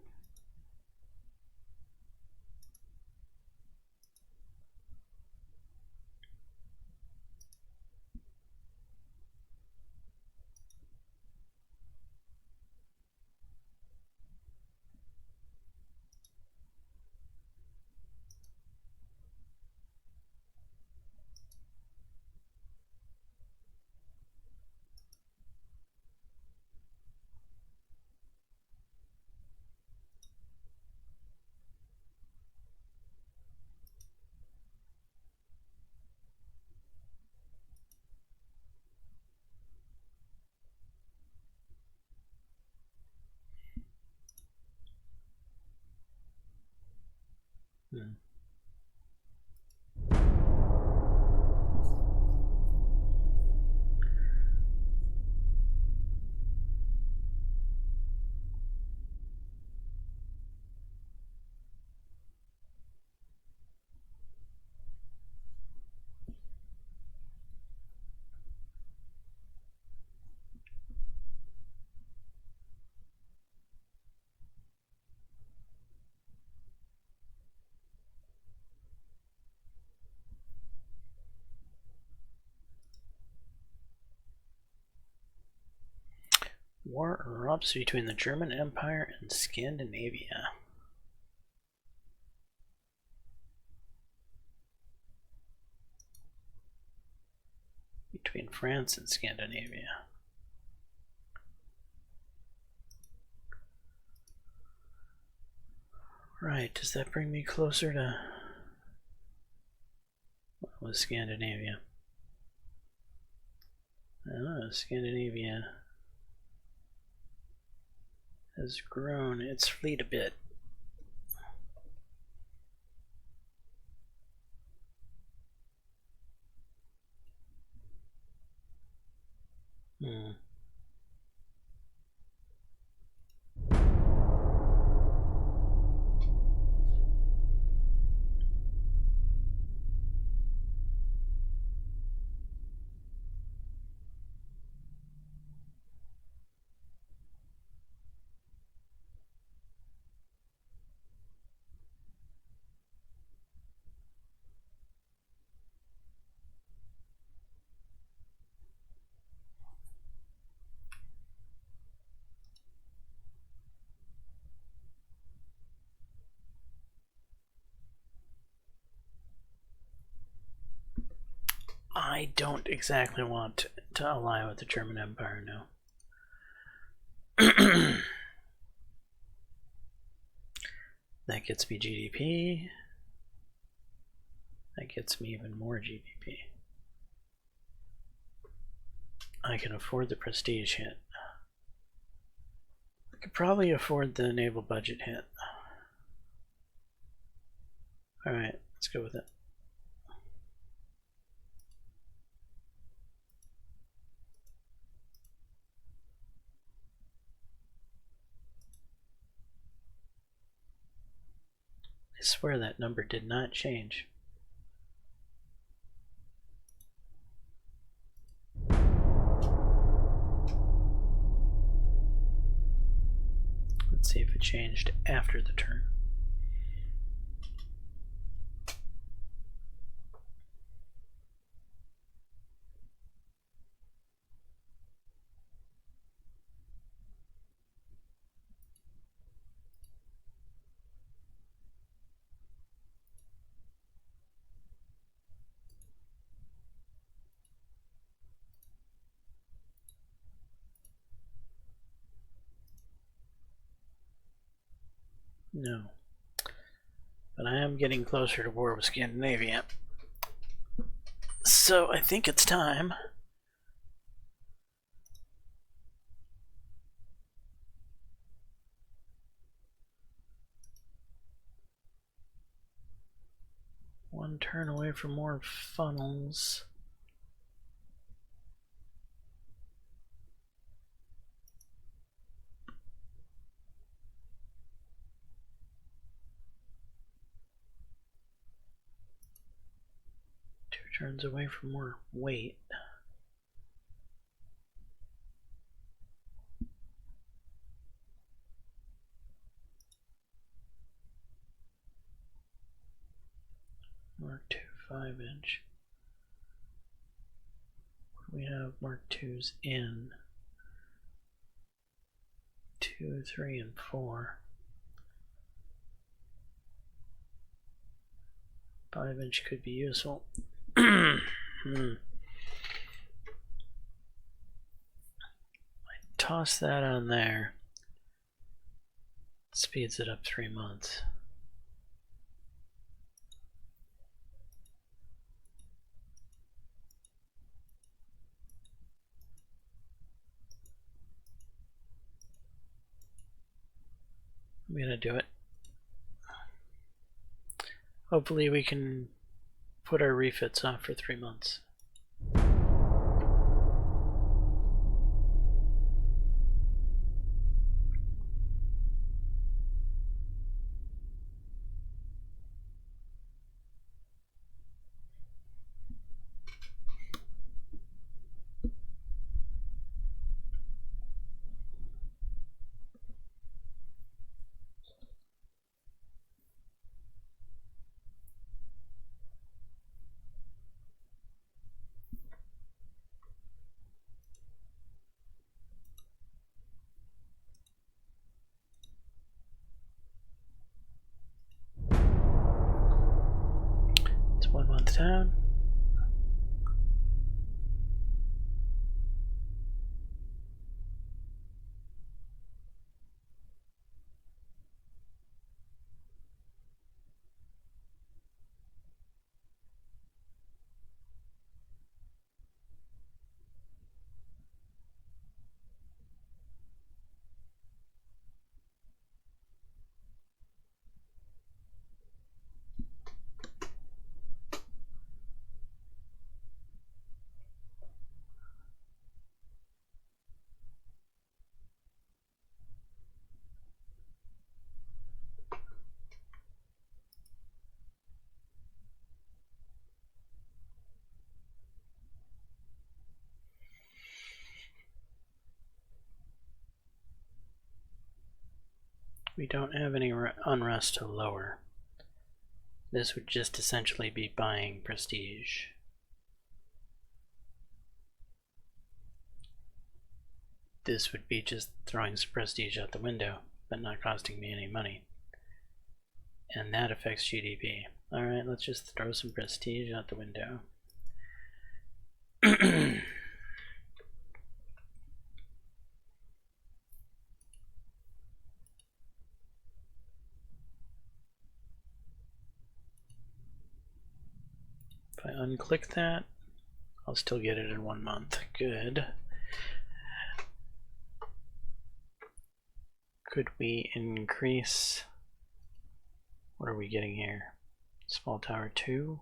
War erupts between the German Empire and Scandinavia. Between France and Scandinavia. Right, does that bring me closer to what was Scandinavia? Scandinavia has grown its fleet a bit. I don't exactly want to ally with the German Empire now. That gets me GDP. That gets me even more GDP. I can afford the prestige hit. I could probably afford the naval budget hit. Alright, let's go with it. I swear that number did not change. Let's see if it changed after the turn. No. But I am getting closer to war with Scandinavia. So I think it's time. One turn away from more funnels. Turns away from more weight. Mark II 5-inch. We have Mark IIs in 2, 3, and 4. 5-inch could be useful. I toss that on there. Speeds it up 3 months. I'm gonna do it. Hopefully we can put our refits off for 3 months. It's 1 month down. We don't have any unrest to lower. This would just essentially be buying prestige. This would be just throwing some prestige out the window, but not costing me any money. And that affects GDP. Alright, let's just throw some prestige out the window. If I unclick that, I'll still get it in 1 month. Good. Could we increase, what are we getting here? Small tower 2.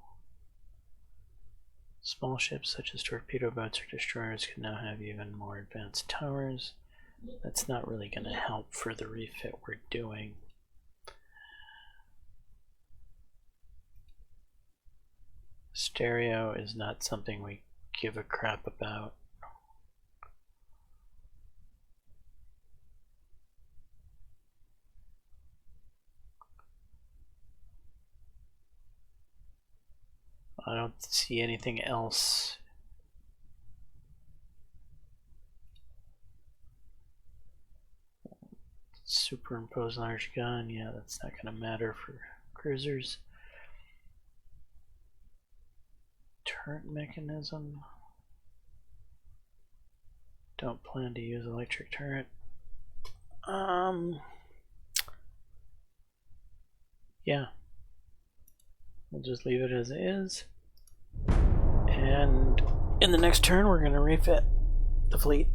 Small ships such as torpedo boats or destroyers can now have even more advanced towers. That's not really going to help for the refit we're doing. Stereo is not something we give a crap about. I don't see anything else. Superimpose large gun, yeah, that's not going to matter for cruisers. Turret mechanism. Don't plan to use electric turret. Yeah. We'll just leave it as is. And in the next turn, we're going to refit the fleet.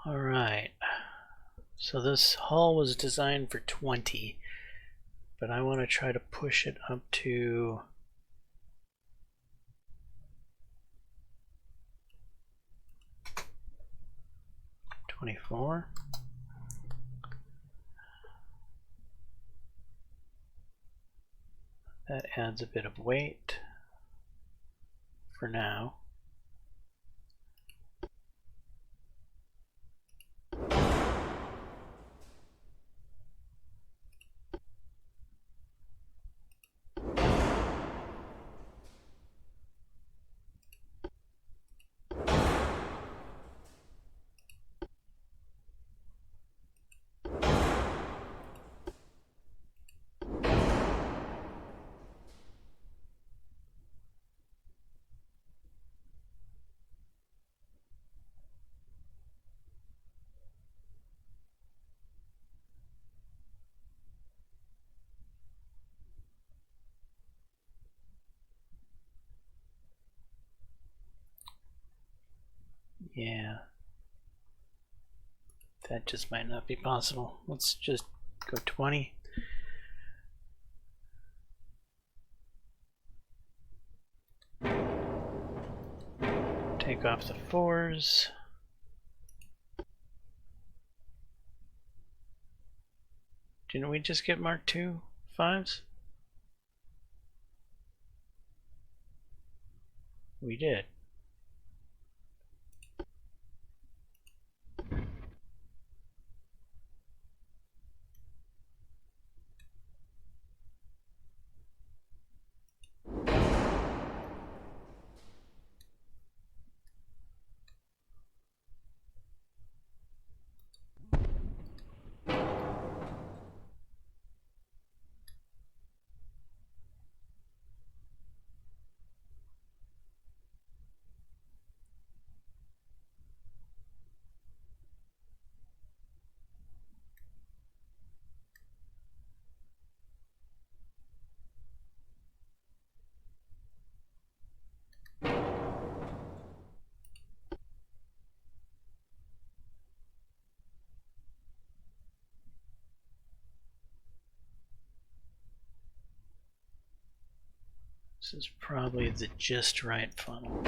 Alright, so this hull was designed for 20, but I want to try to push it up to 24. That adds a bit of weight for now. Yeah, that just might not be possible. Let's just go 20. Take off the 4s. Didn't we just get Mark II 5s? We did. This is probably the just right funnel.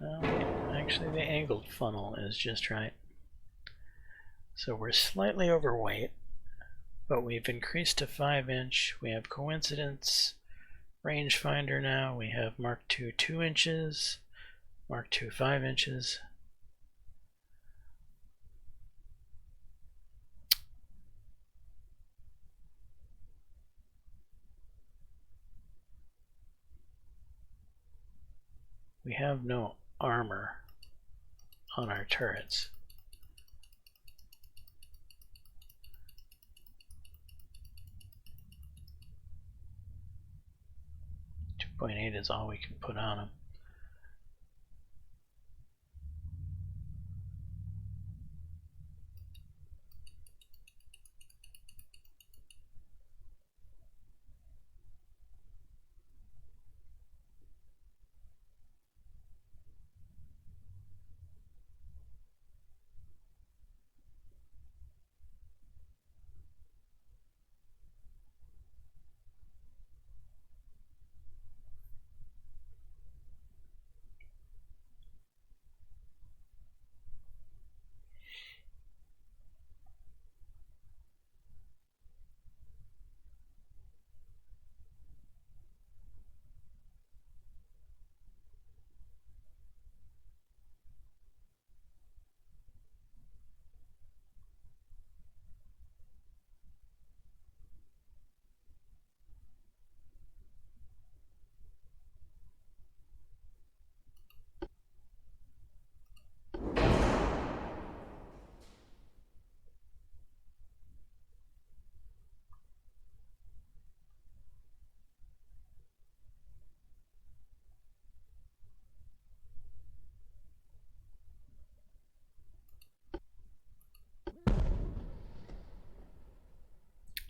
Well, actually the angled funnel is just right. So we're slightly overweight, but we've increased to 5-inch. We have coincidence rangefinder now. We have Mark II 2 inches, Mark II 5 inches. We have no armor on our turrets. 2.8 is all we can put on them.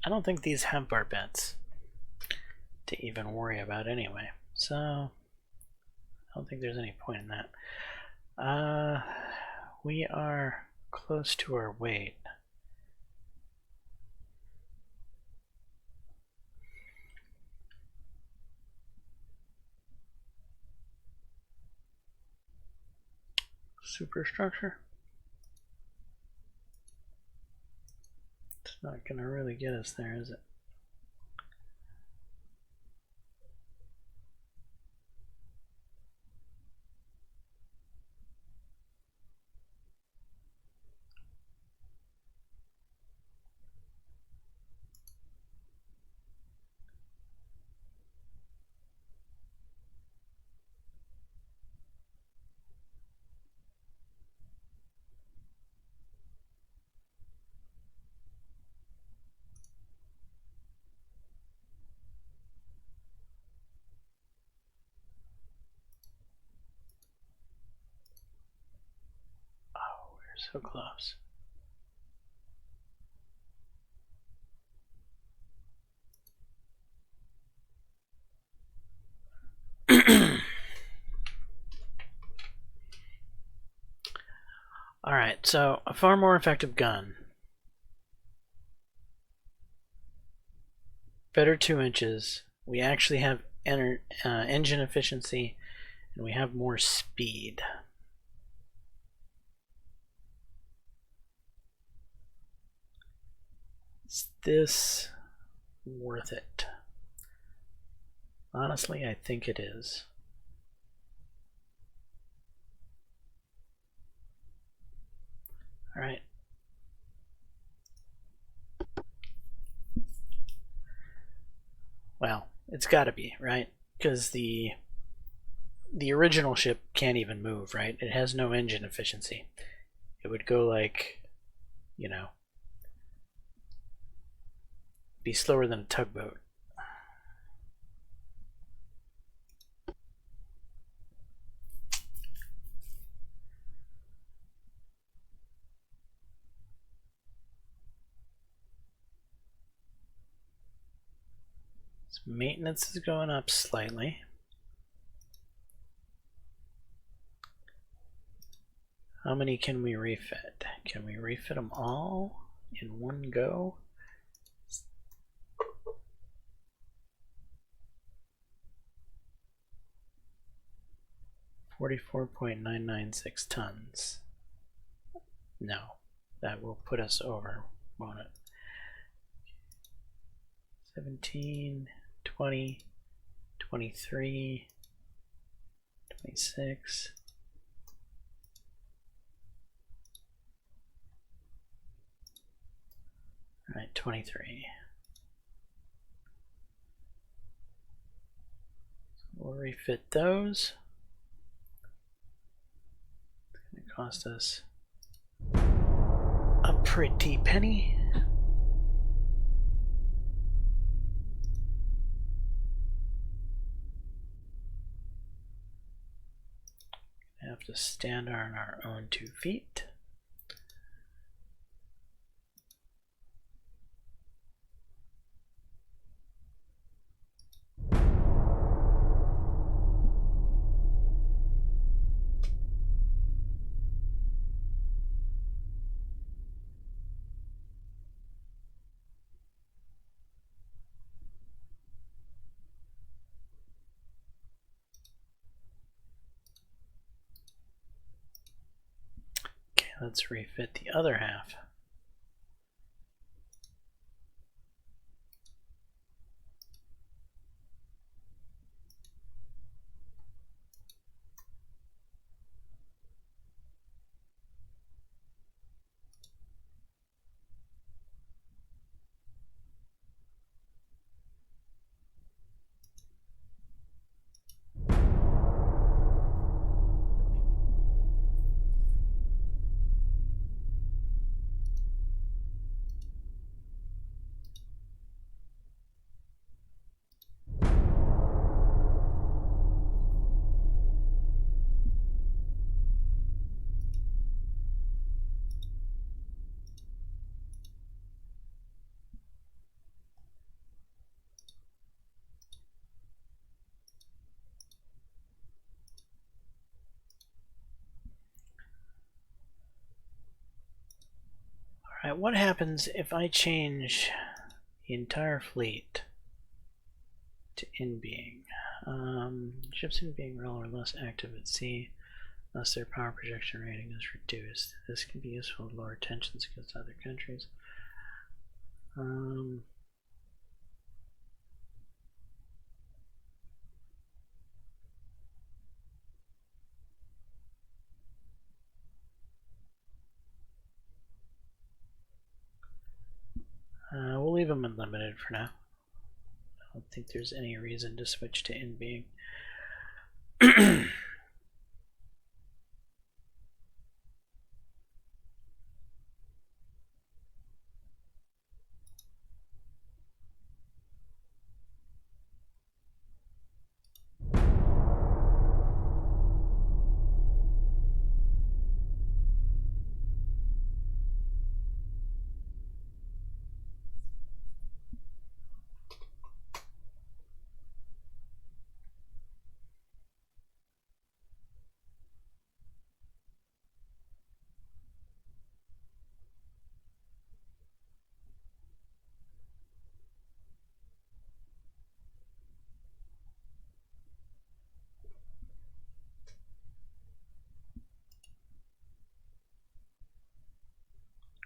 I don't think these have barbets to even worry about anyway, so I don't think there's any point in that. We are close to our weight. Superstructure. It's not going to really get us there, is it? So close. Alright, so a far more effective gun. Better 2 inches. We actually have engine efficiency, and we have more speed. Is this worth it? Honestly, I think it is. All right. Well, it's got to be, right? Because the original ship can't even move, right? It has no engine efficiency. It would go like, you know, be slower than a tugboat. So maintenance is going up slightly. How many can we refit? Can we refit them all in one go? $44.996 tons. No, that will put us over, won't it? 17, 20, 23, 26. All right, 23. So we'll refit those. It's going to cost us a pretty penny. Have to stand on our own 2 feet. Let's refit the other half. Alright, what happens if I change the entire fleet to in-being? Ships in-being rail are less active at sea unless their power projection rating is reduced. This can be useful to lower tensions against other countries. We'll leave them unlimited for now. I don't think there's any reason to switch to in-being.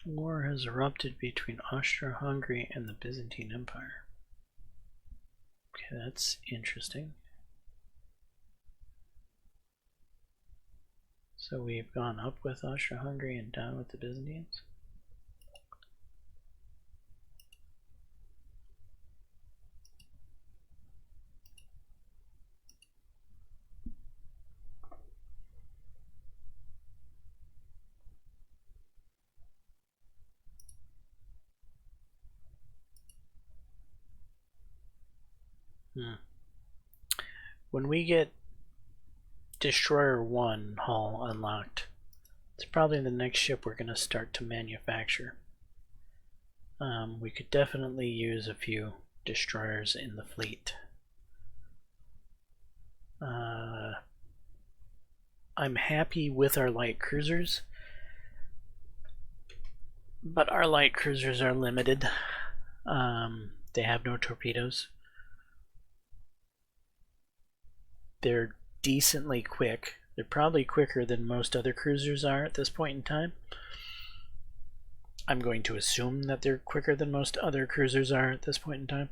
War has erupted between Austro-Hungary and the Byzantine Empire. Okay, that's interesting. So we've gone up with Austro-Hungary and down with the Byzantines? When we get Destroyer 1 hull unlocked, it's probably the next ship we're going to start to manufacture. We could definitely use a few destroyers in the fleet. I'm happy with our light cruisers. But our light cruisers are limited. They have no torpedoes. They're decently quick. They're probably quicker than most other cruisers are at this point in time. I'm going to assume that they're quicker than most other cruisers are at this point in time.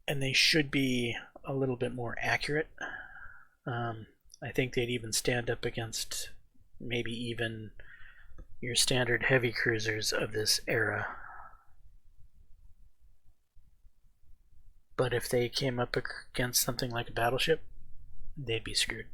And they should be a little bit more accurate. I think they'd even stand up against maybe even your standard heavy cruisers of this era. But if they came up against something like a battleship, they'd be screwed.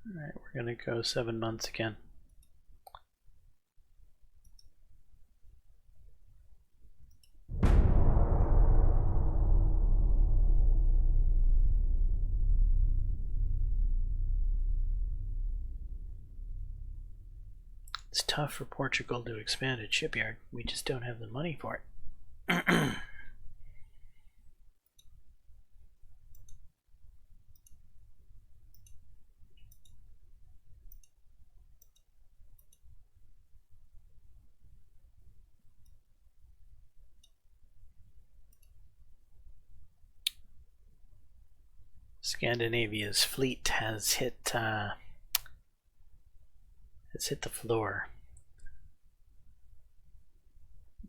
Alright, we're going to go 7 months again. It's tough for Portugal to expand its shipyard. We just don't have the money for it. Scandinavia's fleet has hit the floor.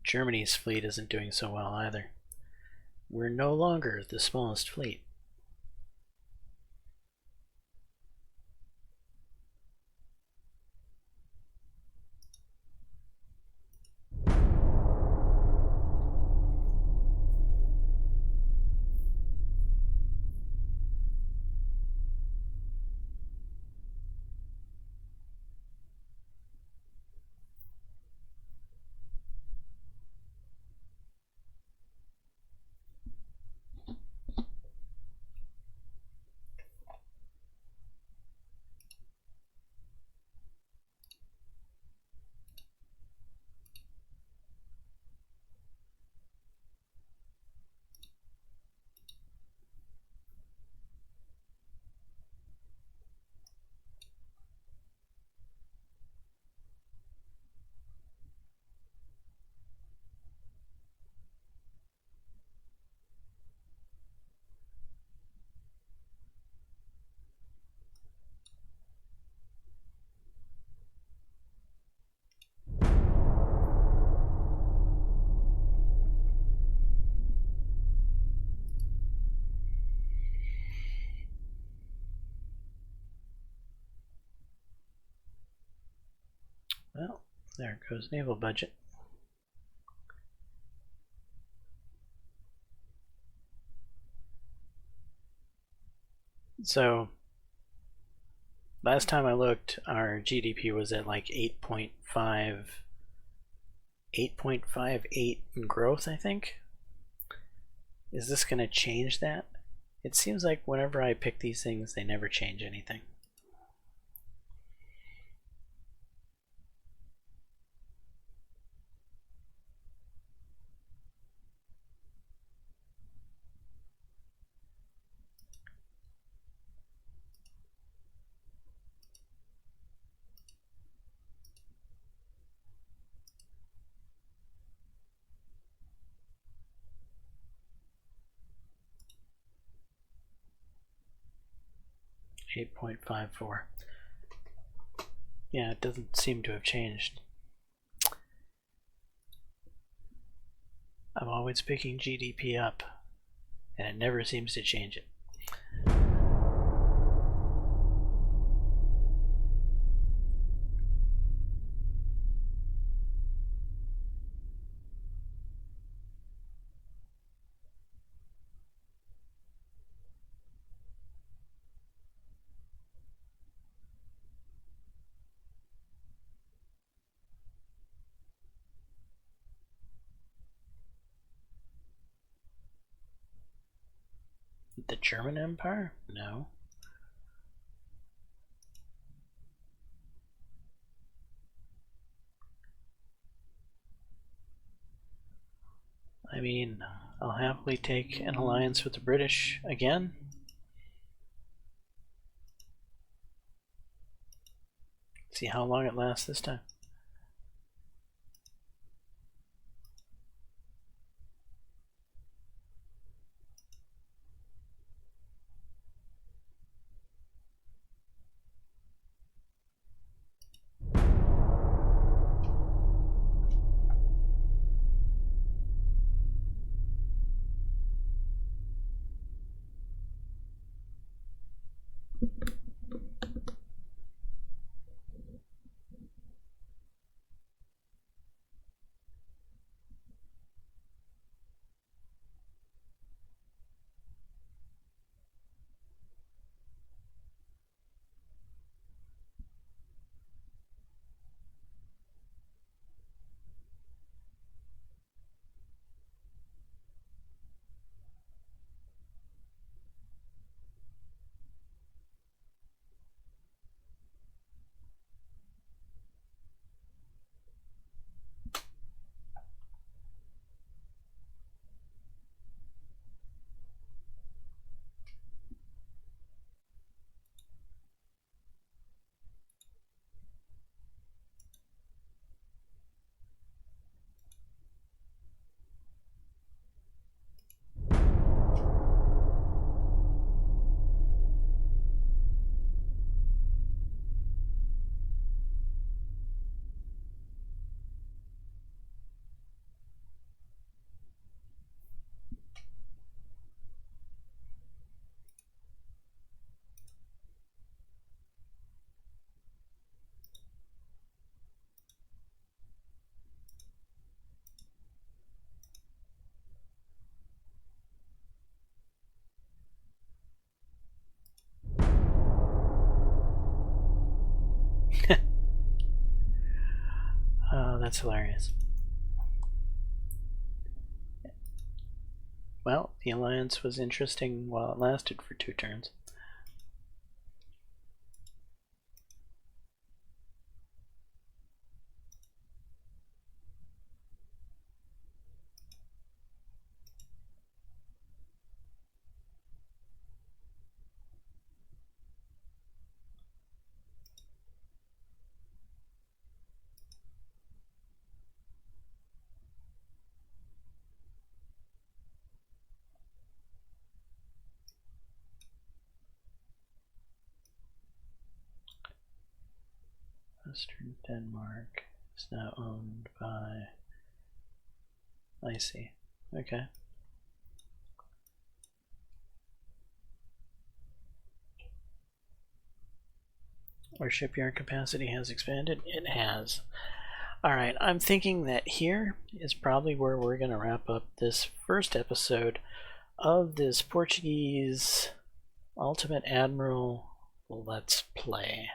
Germany's fleet isn't doing so well either. We're no longer the smallest fleet. Well, there goes naval budget. So, last time I looked, our GDP was at like 8.58 in growth, I think. Is this going to change that? It seems like whenever I pick these things, they never change anything. 8.54. Yeah, it doesn't seem to have changed. I'm always picking GDP up, and it never seems to change it. The German Empire? No. I mean, I'll happily take an alliance with the British again. See how long it lasts this time. Oh, that's hilarious. Well, the alliance was interesting while it lasted for 2 turns. Western Denmark is now owned by... I see. Okay. Our shipyard capacity has expanded? It has. Alright, I'm thinking that here is probably where we're going to wrap up this first episode of this Portuguese Ultimate Admiral Let's Play.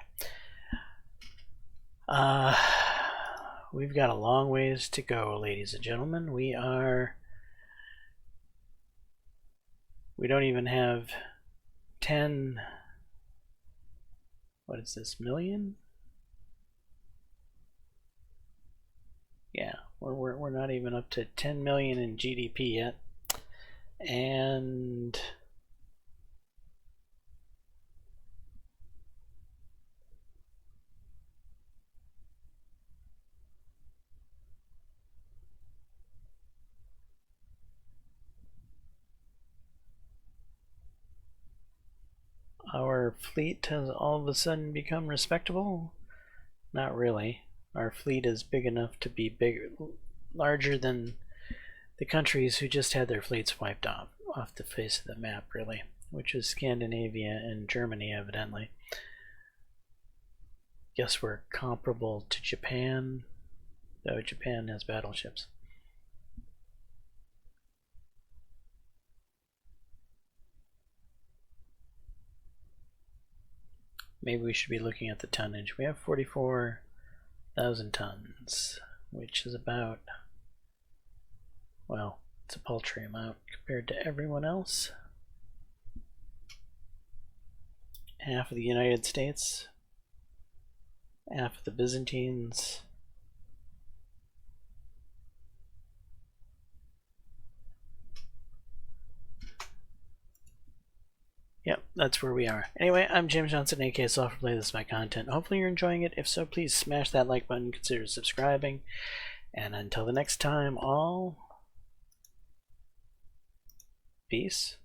We've got a long ways to go, ladies and gentlemen. We don't even have 10, what is this, million? Yeah, we're not even up to 10 million in GDP yet. And our fleet has all of a sudden become respectable? Not really. Our fleet is big enough to be larger than the countries who just had their fleets wiped off the face of the map, really, which is Scandinavia and Germany, evidently. Guess we're comparable to Japan, though Japan has battleships. Maybe we should be looking at the tonnage. We have 44,000 tons, which is about, well, it's a paltry amount compared to everyone else. Half of the United States, half of the Byzantines. Yep, that's where we are. Anyway, I'm James Johnson, aka Softwareplay. This is my content. Hopefully you're enjoying it. If so, please smash that like button, consider subscribing. And until the next time, all peace.